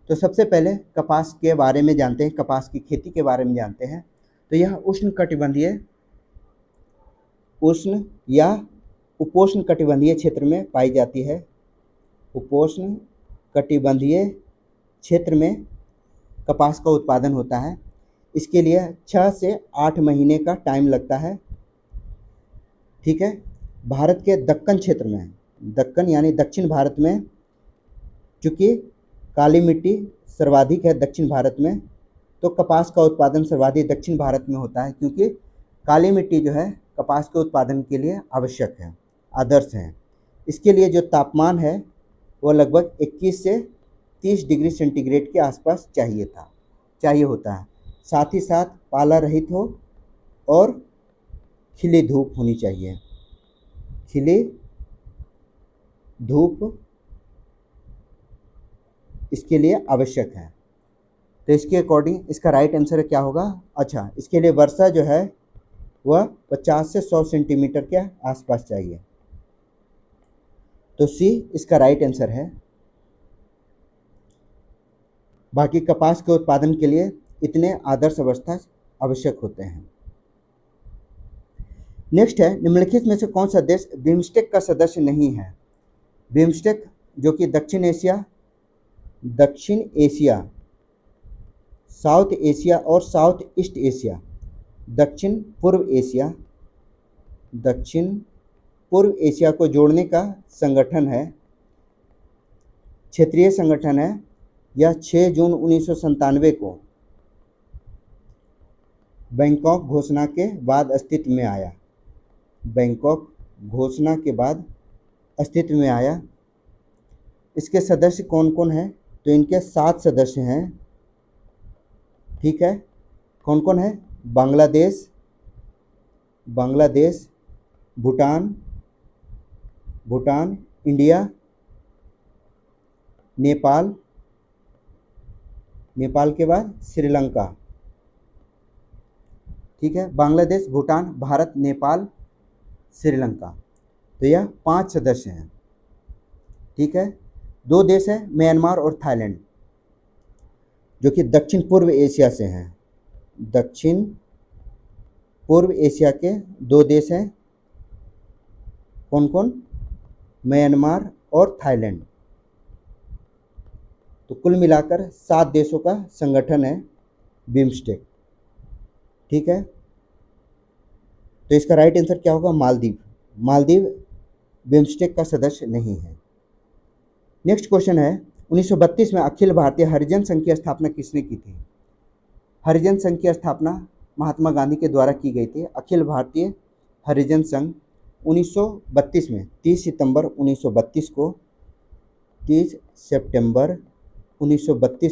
Speaker 1: तो सबसे पहले कपास के बारे में जानते हैं, कपास की खेती के बारे में जानते हैं। तो यह उष्ण या उपोष्ण कटिबंधीय क्षेत्र में पाई जाती है। उपोष्ण कटिबंधीय क्षेत्र में कपास का उत्पादन होता है। इसके लिए 6 से 8 महीने का टाइम लगता है। ठीक है, भारत के दक्कन क्षेत्र में, दक्कन यानी दक्षिण भारत में, चूँकि काली मिट्टी सर्वाधिक है दक्षिण भारत में, तो कपास का उत्पादन सर्वाधिक दक्षिण भारत में होता है, क्योंकि काली मिट्टी जो है कपास के उत्पादन के लिए आवश्यक है, आदर्श है। इसके लिए जो तापमान है वो लगभग 21 से 30 डिग्री सेंटीग्रेड के आसपास चाहिए होता है। साथ ही साथ पाला रहित हो और खिली धूप होनी चाहिए। खिली धूप इसके लिए आवश्यक है। तो इसके अकॉर्डिंग इसका राइट आंसर क्या होगा? अच्छा, इसके लिए वर्षा जो है वह 50 से 100 सेंटीमीटर के आसपास चाहिए। तो सी इसका राइट आंसर है। बाकी कपास के उत्पादन के लिए इतने आदर्श अवस्था आवश्यक होते हैं। नेक्स्ट है, निम्नलिखित में से कौन सा देश बिम्स्टेक का सदस्य नहीं है? बिम्स्टेक जो कि दक्षिण एशिया, साउथ एशिया और साउथ ईस्ट एशिया, दक्षिण पूर्व एशिया को जोड़ने का संगठन है, क्षेत्रीय संगठन है। यह 6 जून 1997 को बैंकॉक घोषणा के बाद अस्तित्व में आया। बैंकॉक घोषणा के बाद अस्तित्व में आया। इसके सदस्य कौन कौन हैं? तो इनके 7 सदस्य हैं। ठीक है, कौन कौन है? बांग्लादेश, भूटान, इंडिया, नेपाल के बाद श्रीलंका। ठीक है, बांग्लादेश, भूटान, भारत, नेपाल, श्रीलंका। तो यह 5 सदस्य हैं। ठीक है, 2 देश हैं म्यांमार और थाईलैंड, जो कि दक्षिण पूर्व एशिया से हैं। दक्षिण पूर्व एशिया के 2 देश हैं। कौन कौन? म्यांमार और थाईलैंड। तो कुल मिलाकर 7 देशों का संगठन है बिम्स्टेक। ठीक है, तो इसका राइट आंसर क्या होगा? मालदीव बिम्स्टेक का सदस्य नहीं है। नेक्स्ट क्वेश्चन है, 1932 में अखिल भारतीय हरिजन संघ की स्थापना किसने की थी? हरिजन संघ की स्थापना महात्मा गांधी के द्वारा की गई थी। अखिल भारतीय हरिजन संघ 1932 में 30 सितंबर 1932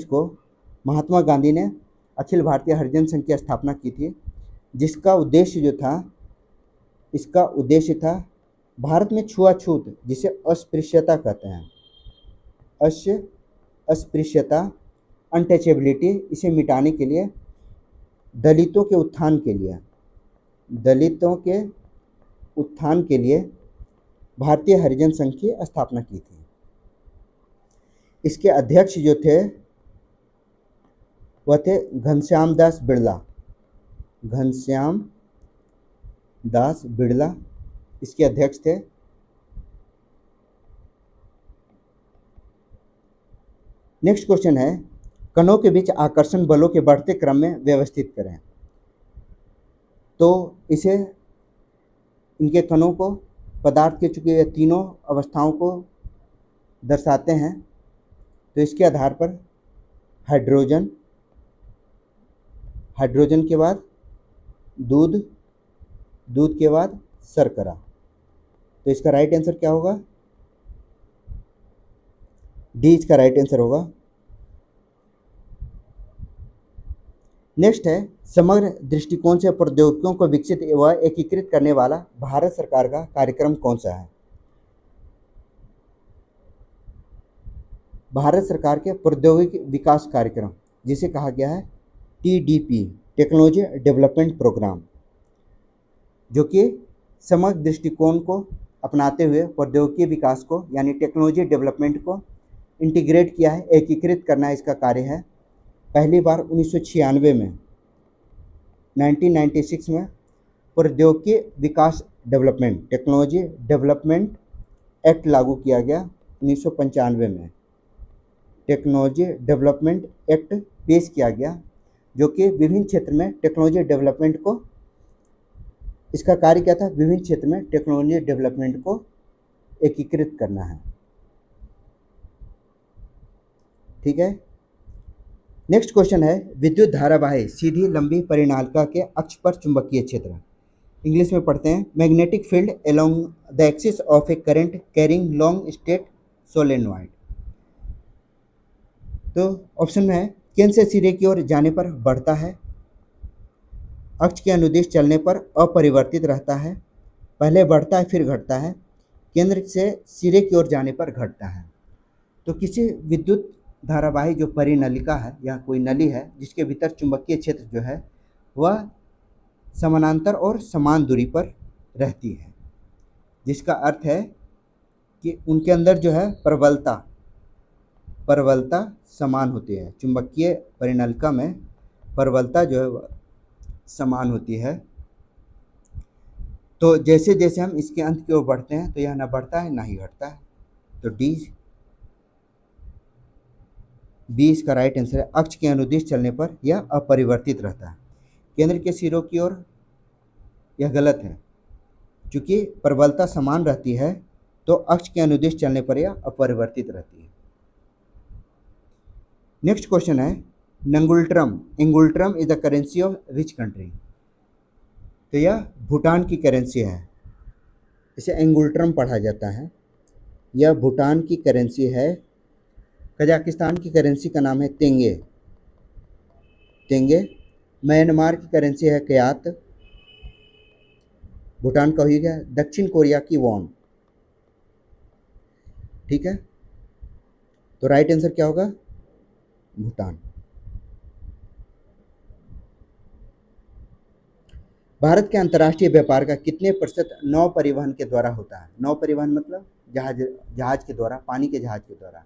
Speaker 1: को महात्मा गांधी ने अखिल भारतीय हरिजन संघ की स्थापना की थी, जिसका उद्देश्य जो था, इसका उद्देश्य था भारत में छुआछूत, जिसे अस्पृश्यता कहते हैं, अस्पृश्यता, अनटचेबिलिटी, इसे मिटाने के लिए, दलितों के उत्थान के लिए भारतीय हरिजन संघ की स्थापना की थी। इसके अध्यक्ष जो थे वह थे घनश्याम दास बिड़ला इसके अध्यक्ष थे। नेक्स्ट क्वेश्चन है, कणों के बीच आकर्षण बलों के बढ़ते क्रम में व्यवस्थित करें। तो इसे, इनके कणों को, पदार्थ के चूंकि ये तीनों अवस्थाओं को दर्शाते हैं, तो इसके आधार पर हाइड्रोजन के बाद दूध के बाद शर्करा। तो इसका राइट आंसर क्या होगा? डी इसका राइट आंसर होगा। नेक्स्ट है, समग्र दृष्टिकोण से प्रौद्योगिकियों को विकसित व एकीकृत करने वाला भारत सरकार का कार्यक्रम कौन सा है? भारत सरकार के प्रौद्योगिकी विकास कार्यक्रम, जिसे कहा गया है TDP, टेक्नोलॉजी डेवलपमेंट प्रोग्राम, जो कि समग्र दृष्टिकोण को अपनाते हुए प्रौद्योगिकी विकास को, यानी टेक्नोलॉजी डेवलपमेंट को इंटीग्रेट किया है, एकीकृत करना इसका कार्य है। पहली बार 1996 में 1996 में प्रौद्योगिकी विकास डेवलपमेंट, टेक्नोलॉजी डेवलपमेंट एक्ट लागू किया गया। 1995 में टेक्नोलॉजी डेवलपमेंट एक्ट पेश किया गया, जो कि विभिन्न क्षेत्र में टेक्नोलॉजी डेवलपमेंट को, इसका कार्य क्या था? विभिन्न क्षेत्र में टेक्नोलॉजी डेवलपमेंट को एकीकृत करना है। ठीक है, नेक्स्ट क्वेश्चन है, विद्युत धारावाही सीधी लंबी परिनालिका के अक्ष पर चुंबकीय क्षेत्र, इंग्लिश में पढ़ते हैं magnetic field along the axis of A current carrying long state solenoid. तो ऑप्शन में है, केंद्र से सिरे की ओर जाने पर बढ़ता है, अक्ष के अनुदिश चलने पर अपरिवर्तित रहता है, पहले बढ़ता है फिर घटता है, केंद्र से सिरे की ओर जाने पर घटता है। तो किसी विद्युत धारावाही जो परिनलिका है या कोई नली है, जिसके भीतर चुंबकीय क्षेत्र जो है वह समानांतर और समान दूरी पर रहती है, जिसका अर्थ है कि उनके अंदर जो है प्रबलता समान होती है। चुंबकीय परिनलिका में प्रबलता जो है वह समान होती है। तो जैसे जैसे हम इसके अंत की ओर बढ़ते हैं तो यह ना बढ़ता है ना ही घटता है। तो बी इसका राइट आंसर है। अक्ष के अनुदिश चलने पर यह अपरिवर्तित रहता है। केंद्र के सिरों की ओर यह गलत है, चूँकि प्रबलता समान रहती है तो अक्ष के अनुदिश चलने पर यह अपरिवर्तित रहती है। नेक्स्ट क्वेश्चन है, ngultrum is the currency of which country. तो यह भूटान की करेंसी है। इसे एंगुल्ट्रम पढ़ा जाता है। यह भूटान की करेंसी है। कजाकिस्तान की करेंसी का नाम है तेंगे। तेंगे। म्यांमार की करेंसी है क्यात। भूटान का हो गया। दक्षिण कोरिया की वॉन। ठीक है, तो राइट आंसर क्या होगा? भूटान। भारत के अंतर्राष्ट्रीय व्यापार का कितने प्रतिशत नौ परिवहन के द्वारा होता है? नौ परिवहन मतलब जहाज के द्वारा, पानी के जहाज के द्वारा।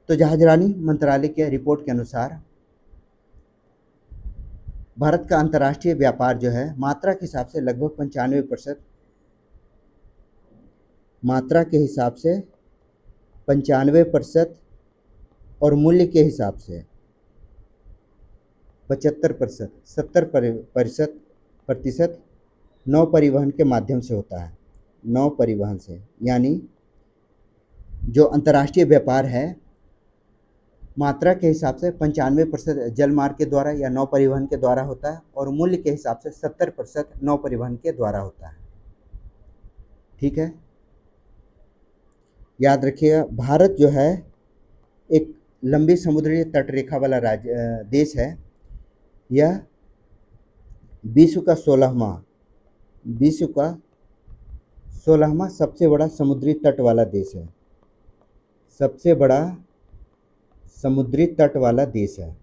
Speaker 1: तो जहाजरानी मंत्रालय के रिपोर्ट के अनुसार भारत का अंतर्राष्ट्रीय व्यापार जो है मात्रा के हिसाब से लगभग 95%, मात्रा के हिसाब से 95% और मूल्य के हिसाब से 75%, 70% नौ परिवहन के माध्यम से होता है। नौ परिवहन से, यानी जो अंतर्राष्ट्रीय व्यापार है मात्रा के हिसाब से 95% जल मार्ग के द्वारा या नौ परिवहन के द्वारा होता है और मूल्य के हिसाब से 70% नौ परिवहन के द्वारा होता है। ठीक है, याद रखिएगा, भारत जो है एक लंबी समुद्री तटरेखा वाला देश है। यह विश्व का 16वां सबसे बड़ा समुद्री तट वाला देश है। सबसे बड़ा समुद्री तट वाला देश है।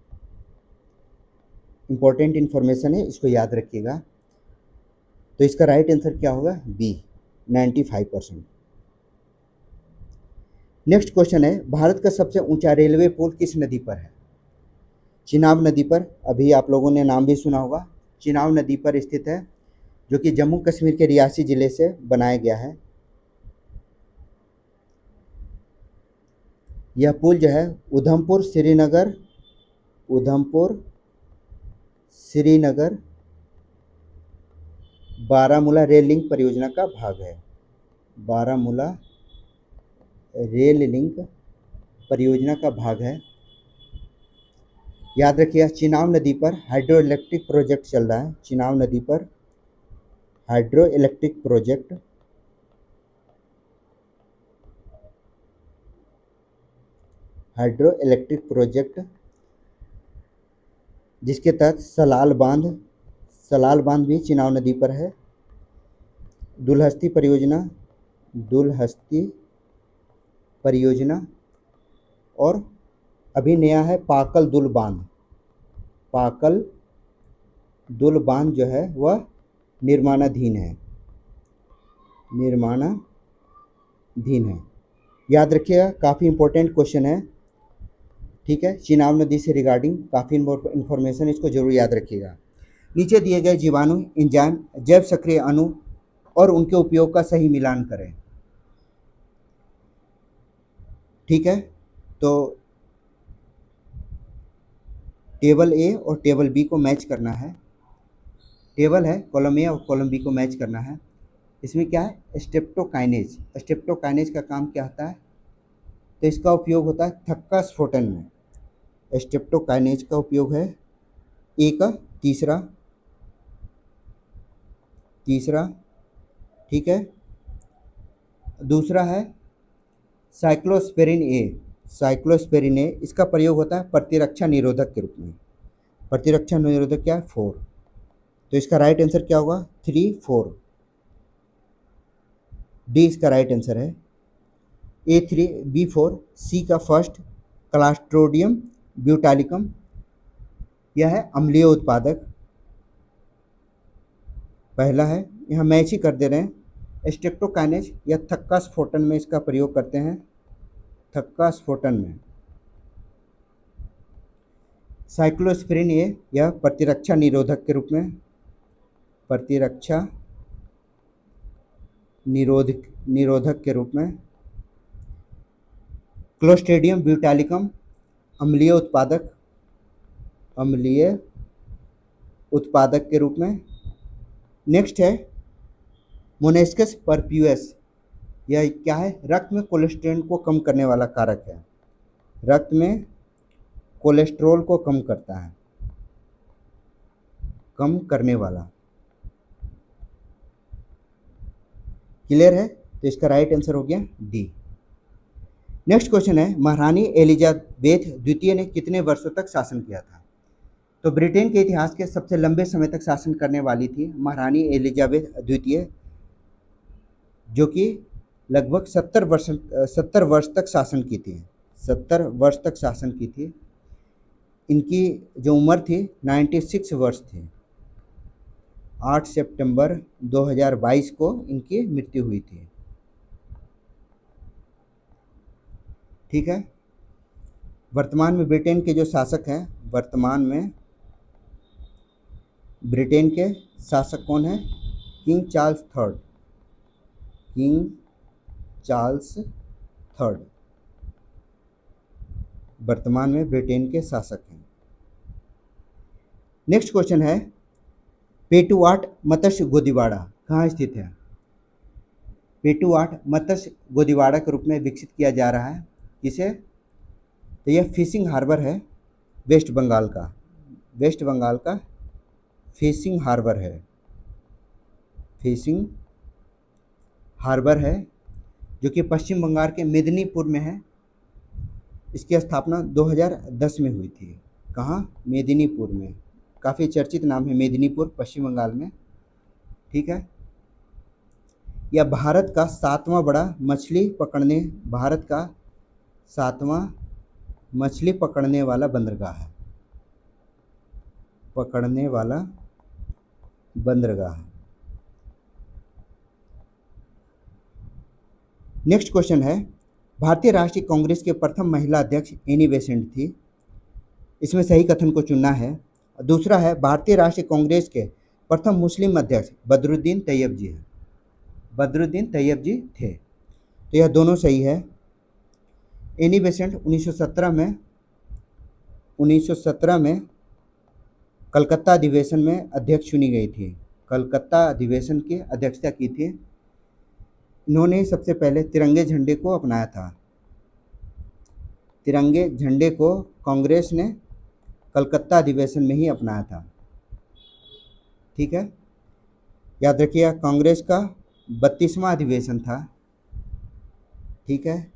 Speaker 1: इंपॉर्टेंट इंफॉर्मेशन है, इसको याद रखिएगा। तो इसका राइट आंसर क्या होगा? बी, 95%। नेक्स्ट क्वेश्चन है, भारत का सबसे ऊंचा रेलवे पुल किस नदी पर है? चिनाब नदी पर। अभी आप लोगों ने नाम भी सुना होगा। चिनाब नदी पर स्थित है, जो कि जम्मू कश्मीर के रियासी जिले से बनाया गया है। यह पुल जो है उधमपुर श्रीनगर बारामूला रेल लिंक परियोजना का भाग है। बारामूला रेल लिंक परियोजना का भाग है। याद रखिए, चिनाब नदी पर हाइड्रो इलेक्ट्रिक प्रोजेक्ट चल रहा है। चिनाब नदी पर हाइड्रो इलेक्ट्रिक प्रोजेक्ट जिसके तहत सलाल बांध भी चिनाब नदी पर है। दुलहस्ती परियोजना और अभी नया है पाकल दुल बांध जो है वह निर्माणाधीन है। याद रखिएगा, काफ़ी इंपॉर्टेंट क्वेश्चन है। ठीक है, चिनाब नदी से रिगार्डिंग काफ़ी इंफॉर्मेशन, इसको जरूर याद रखिएगा। नीचे दिए गए जीवाणु, एंजाइम, जैव सक्रिय अणु और उनके उपयोग का सही मिलान करें। ठीक है, तो टेबल ए और टेबल बी को मैच करना है। टेबल है कॉलम ए और कॉलम बी को मैच करना है। इसमें क्या है? स्ट्रेप्टोकाइनेज का काम क्या होता है? तो इसका उपयोग होता है थक्का स्फोटन में। स्ट्रेप्टोकाइनेज का उपयोग है ए का तीसरा। ठीक है, दूसरा है साइक्लोस्पेरिन ए। इसका प्रयोग होता है प्रतिरक्षा निरोधक के रूप में। प्रतिरक्षा निरोधक क्या है? 4। तो इसका राइट आंसर क्या होगा? 3, 4। डी इसका राइट आंसर है। A3, B4, सी का फर्स्ट क्लास्ट्रोडियम ब्यूटालिकम, यह है अम्लीय उत्पादक। पहला है, यहाँ मैच ही कर दे रहे हैं। स्ट्रेप्टोकाइनेज या थक्का स्फोटन में इसका प्रयोग करते हैं। थक्का स्फोटन में साइक्लोस्पिरिन ए यह प्रतिरक्षा निरोधक के रूप में, प्रतिरक्षा निरोधक के रूप में। क्लोस्ट्रिडियम ब्यूटालिकम अम्लीय उत्पादक के रूप में। नेक्स्ट है मोनेस्कस परप्यूस, यह क्या है? रक्त में कोलेस्ट्रॉल को कम करने वाला कारक है। रक्त में कोलेस्ट्रॉल को कम करता है, कम करने वाला। क्लियर है? तो इसका राइट आंसर हो गया डी। नेक्स्ट क्वेश्चन है, महारानी एलिजाबेथ द्वितीय ने कितने वर्षों तक शासन किया था? तो ब्रिटेन के इतिहास के सबसे लंबे समय तक शासन करने वाली थी महारानी एलिजाबेथ द्वितीय, जो कि लगभग 70 वर्ष तक शासन की थी। 70 वर्ष तक शासन की थी। इनकी जो उम्र थी 96 वर्ष थी। 8 सितंबर 2022 को इनकी मृत्यु हुई थी। ठीक है। वर्तमान में ब्रिटेन के जो शासक हैं, वर्तमान में ब्रिटेन के शासक कौन है? King Charles third. King Charles third वर्तमान में ब्रिटेन के शासक हैं। नेक्स्ट क्वेश्चन है, पेटुआट मत्स्य गोदीवाड़ा कहाँ स्थित है? पेटुआट मत्स्य गोदीवाड़ा के रूप में विकसित किया जा रहा है। किसे? तो यह फिशिंग हार्बर है, वेस्ट बंगाल का। वेस्ट बंगाल का फिशिंग हार्बर है। फिशिंग हार्बर है जो कि पश्चिम बंगाल के मेदिनीपुर में है। इसकी स्थापना 2010 में हुई थी। कहाँ? मेदिनीपुर में। काफ़ी चर्चित नाम है मेदिनीपुर, पश्चिम बंगाल में। ठीक है। यह भारत का 7वां बड़ा भारत का 7वां मछली पकड़ने वाला बंदरगाह है। पकड़ने वाला बंदरगाह। नेक्स्ट क्वेश्चन है, भारतीय राष्ट्रीय कांग्रेस के प्रथम महिला अध्यक्ष एनी बेसेंट थी। इसमें सही कथन को चुनना है। दूसरा है, भारतीय राष्ट्रीय कांग्रेस के प्रथम मुस्लिम अध्यक्ष बदरुद्दीन तैयब जी हैं। बदरुद्दीन तैयब जी थे। तो यह दोनों सही है। एनी बेसेंट 1917 में कलकत्ता अधिवेशन में अध्यक्ष चुनी गई थी। कलकत्ता अधिवेशन की अध्यक्षता की थी। इन्होंने सबसे पहले तिरंगे झंडे को अपनाया था। तिरंगे झंडे को कांग्रेस ने कलकत्ता अधिवेशन में ही अपनाया था। ठीक है। याद रखिए, कांग्रेस का 32वां अधिवेशन था। ठीक है।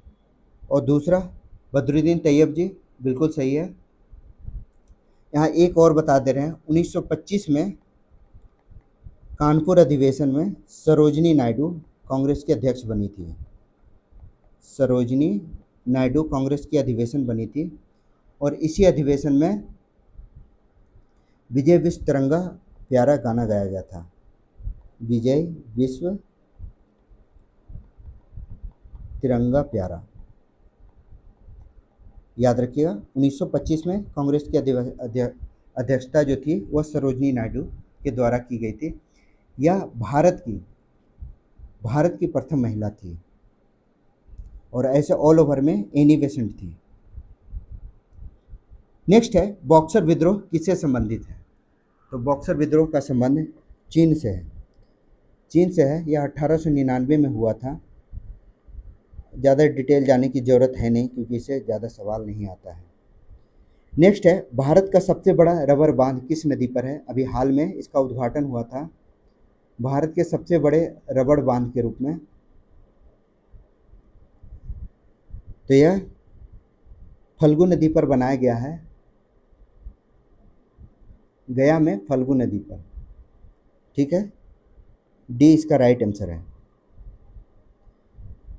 Speaker 1: और दूसरा बदरुद्दीन तैयब जी, बिल्कुल सही है। यहाँ एक और बता दे रहे हैं, 1925 में कानपुर अधिवेशन में सरोजिनी नायडू कांग्रेस के अध्यक्ष बनी थी। सरोजिनी नायडू कांग्रेस की अधिवेशन बनी थी और इसी अधिवेशन में विजय विश्व तिरंगा प्यारा गाना गाया गया था। विजय विश्व तिरंगा प्यारा। याद रखिएगा, 1925 में कांग्रेस की अध्यक्षता जो थी वह सरोजिनी नायडू के द्वारा की गई थी। यह भारत की प्रथम महिला थी और ऐसे ऑल ओवर में एनी बेसेंट थी। नेक्स्ट है, बॉक्सर विद्रोह किससे संबंधित है? तो बॉक्सर विद्रोह का संबंध चीन से है। चीन से है। यह 1899 में हुआ था। ज़्यादा डिटेल जाने की ज़रूरत है नहीं क्योंकि इससे ज़्यादा सवाल नहीं आता है। नेक्स्ट है, भारत का सबसे बड़ा रबर बांध किस नदी पर है? अभी हाल में इसका उद्घाटन हुआ था भारत के सबसे बड़े रबर बांध के रूप में। तो यह फल्गु नदी पर बनाया गया है। गया में फल्गु नदी पर। ठीक है। डी इसका राइट आंसर है।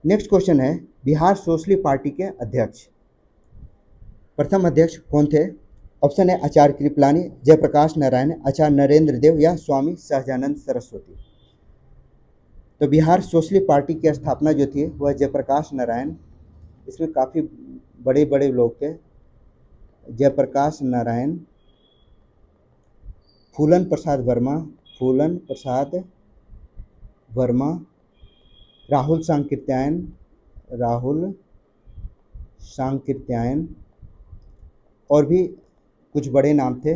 Speaker 1: नेक्स्ट क्वेश्चन है, बिहार सोशलिस्ट पार्टी के अध्यक्ष, प्रथम अध्यक्ष कौन थे? ऑप्शन है आचार्य कृपलानी, जयप्रकाश नारायण, आचार्य नरेंद्र देव या स्वामी सहजानंद सरस्वती। तो बिहार सोशलिस्ट पार्टी की स्थापना जो थी वह जयप्रकाश नारायण, इसमें काफ़ी बड़े बड़े लोग थे। जयप्रकाश नारायण, फूलन प्रसाद वर्मा, राहुल सांकृत्यायन और भी कुछ बड़े नाम थे।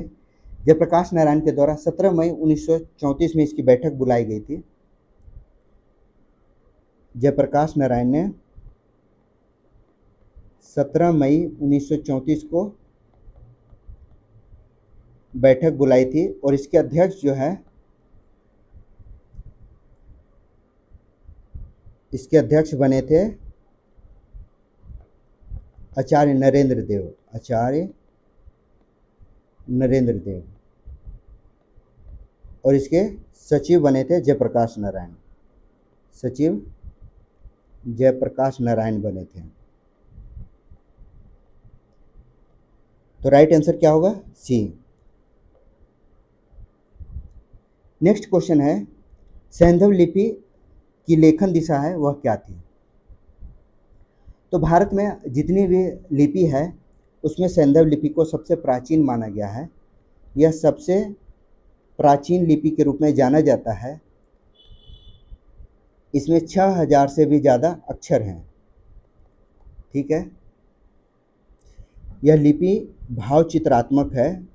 Speaker 1: जयप्रकाश नारायण के द्वारा 17 मई 1934 में इसकी बैठक बुलाई गई थी। जयप्रकाश नारायण ने 17 मई 1934 को बैठक बुलाई थी और इसके अध्यक्ष जो है इसके अध्यक्ष बने थे आचार्य नरेंद्र देव, आचार्य नरेंद्र देव। और इसके सचिव बने थे जयप्रकाश नारायण, सचिव जयप्रकाश नारायण बने थे। तो राइट आंसर क्या होगा? सी। नेक्स्ट क्वेश्चन है, सैंधव लिपि की लेखन दिशा है वह क्या थी? तो भारत में जितनी भी लिपि है उसमें सैंधव लिपि को सबसे प्राचीन माना गया है। यह सबसे प्राचीन लिपि के रूप में जाना जाता है। इसमें 6000 से भी ज़्यादा अक्षर हैं। ठीक है, यह लिपि भावचित्रात्मक है।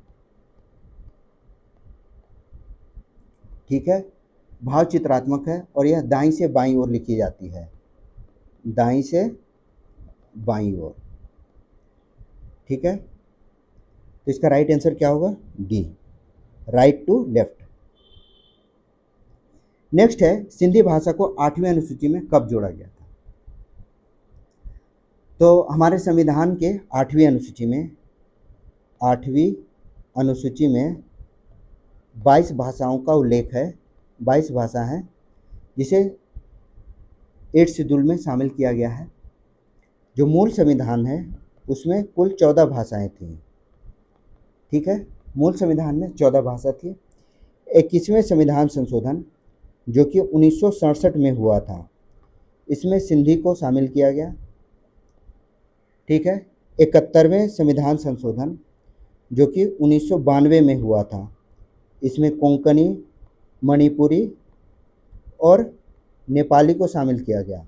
Speaker 1: ठीक है, भावचित्रात्मक है और यह दाईं से बाईं ओर लिखी जाती है, दाईं से बाईं ओर। ठीक है, तो इसका राइट आंसर क्या होगा? D, right to left. Next है, सिंधी भाषा को 8वीं अनुसूची में कब जोड़ा गया था? तो हमारे संविधान के 8वीं अनुसूची में 22 भाषाओं का उल्लेख है। 22 भाषा हैं जिसे 8 शेड्यूल में शामिल किया गया है। जो मूल संविधान है उसमें कुल 14 भाषाएं थीं। ठीक है, मूल संविधान में 14 भाषा थी। 21वें संविधान संशोधन जो कि 1967 में हुआ था, इसमें सिंधी को शामिल किया गया। ठीक है, 71वें संविधान संशोधन जो कि 1992 में हुआ था, इसमें कोंकणी, मणिपुरी और नेपाली को शामिल किया गया।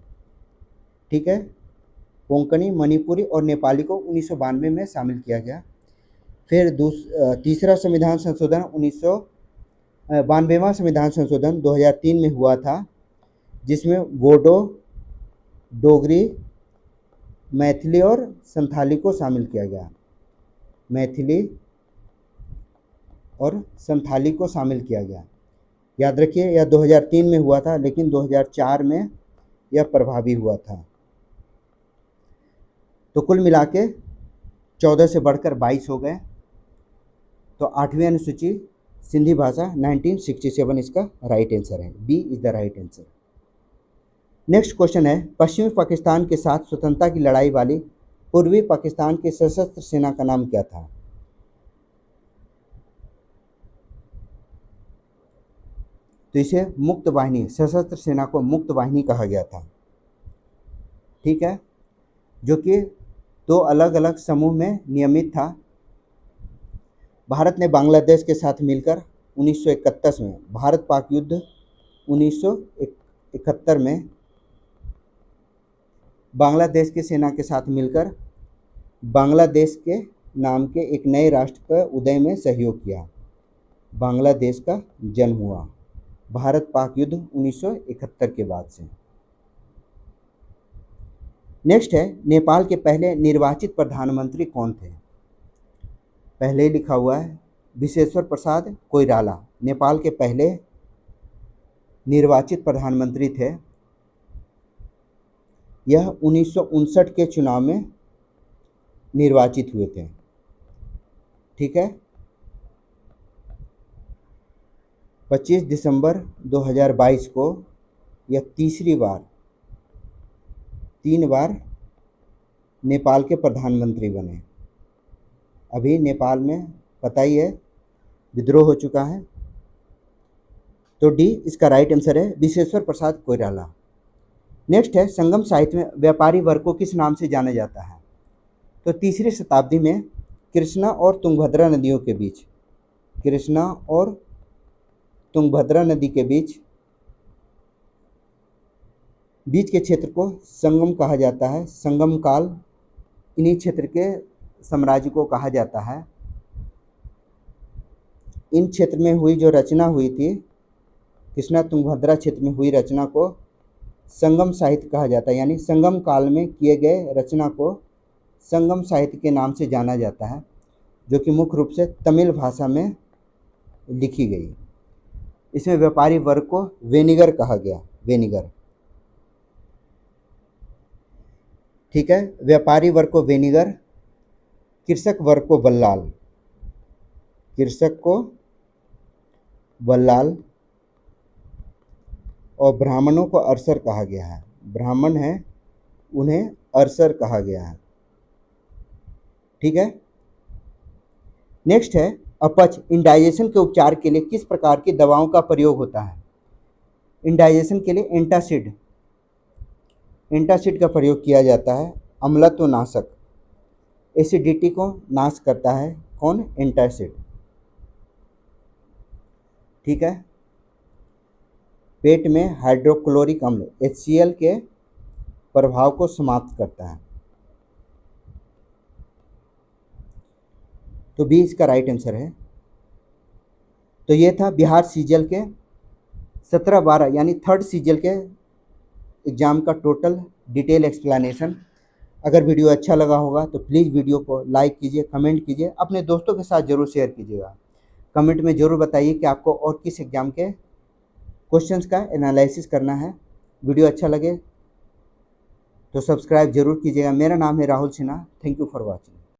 Speaker 1: ठीक है, कोंकणी, मणिपुरी और नेपाली को 1992 में शामिल किया गया। फिर तीसरा संविधान संशोधन 92वां संविधान संशोधन 2003 में हुआ था, जिसमें बोडो, डोगरी, मैथिली और संथाली को शामिल किया गया। मैथिली और संथाली को शामिल किया गया। याद रखिए, यह 2003 में हुआ था, लेकिन 2004 में यह प्रभावी हुआ था। तो कुल मिला के 14 से बढ़कर 22 हो गए। तो 8वीं अनुसूची सिंधी भाषा 1967 इसका राइट आंसर है। B is the right answer. Next question है, पश्चिमी पाकिस्तान के साथ स्वतंत्रता की लड़ाई वाली पूर्वी पाकिस्तान की सशस्त्र सेना का नाम क्या था? तो इसे मुक्त वाहिनी, सशस्त्र सेना को मुक्त वाहिनी कहा गया था। ठीक है, जो कि 2 अलग अलग समूह में नियमित था। भारत ने बांग्लादेश के साथ मिलकर 1931 में, भारत पाक युद्ध 1971 में बांग्लादेश की सेना के साथ मिलकर बांग्लादेश के नाम के एक नए राष्ट्र का उदय में सहयोग किया। बांग्लादेश का जन्म हुआ भारत पाक युद्ध 1971 के बाद से। नेक्स्ट है, नेपाल के पहले निर्वाचित प्रधानमंत्री कौन थे? पहले ही लिखा हुआ है, विश्वेश्वर प्रसाद कोइराला नेपाल के पहले निर्वाचित प्रधानमंत्री थे। यह 1959 के चुनाव में निर्वाचित हुए थे। ठीक है, 25 दिसंबर 2022 को यह 3 बार नेपाल के प्रधानमंत्री बने। अभी नेपाल में पता ही है विद्रोह हो चुका है। तो डी इसका राइट आंसर है, विश्वेश्वर प्रसाद कोइराला। नेक्स्ट है, संगम साहित्य में व्यापारी वर्ग को किस नाम से जाना जाता है? तो 3री शताब्दी में कृष्णा और तुंगभद्रा नदियों के बीच, कृष्णा और तुंगभद्रा नदी के बीच के क्षेत्र को संगम कहा जाता है। संगम काल इन्हीं क्षेत्र के साम्राज्य को कहा जाता है। इन क्षेत्र में हुई जो रचना हुई थी, कृष्णा तुंगभद्रा क्षेत्र में हुई रचना को संगम साहित्य कहा जाता है। यानी संगम काल में किए गए रचना को संगम साहित्य के नाम से जाना जाता है, जो कि मुख्य रूप से तमिल भाषा में लिखी गई। इसमें व्यापारी वर्ग को वेनिगर कहा गया, वेनिगर। ठीक है। व्यापारी वर्ग को वेनिगर, कृषक वर्ग को वल्लाल, कृषक को वल्लाल, और ब्राह्मणों को अरसर कहा गया है। ब्राह्मण है उन्हें अरसर कहा गया है। ठीक है। नेक्स्ट है अपच। इंडाइजेशन के उपचार के लिए किस प्रकार की दवाओं का प्रयोग होता है? इंडाइजेशन के लिए एंटासिड, एंटासिड का प्रयोग किया जाता है। अम्लत्व नाशक, एसिडिटी को नाश करता है कौन? एंटासिड। ठीक है। पेट में हाइड्रोक्लोरिक अम्ल HCl के प्रभाव को समाप्त करता है। तो बी इसका राइट आंसर है। तो ये था बिहार सीजीएल के 17-12 यानी थर्ड सीजीएल के एग्ज़ाम का टोटल डिटेल एक्सप्लेनेशन। अगर वीडियो अच्छा लगा होगा तो प्लीज़ वीडियो को लाइक कीजिए, कमेंट कीजिए, अपने दोस्तों के साथ ज़रूर शेयर कीजिएगा। कमेंट में ज़रूर बताइए कि आपको और किस एग्ज़ाम के क्वेश्चंस का एनालिसिस करना है। वीडियो अच्छा लगे तो सब्सक्राइब जरूर कीजिएगा। मेरा नाम है Rahul Sinha. Thank you for watching.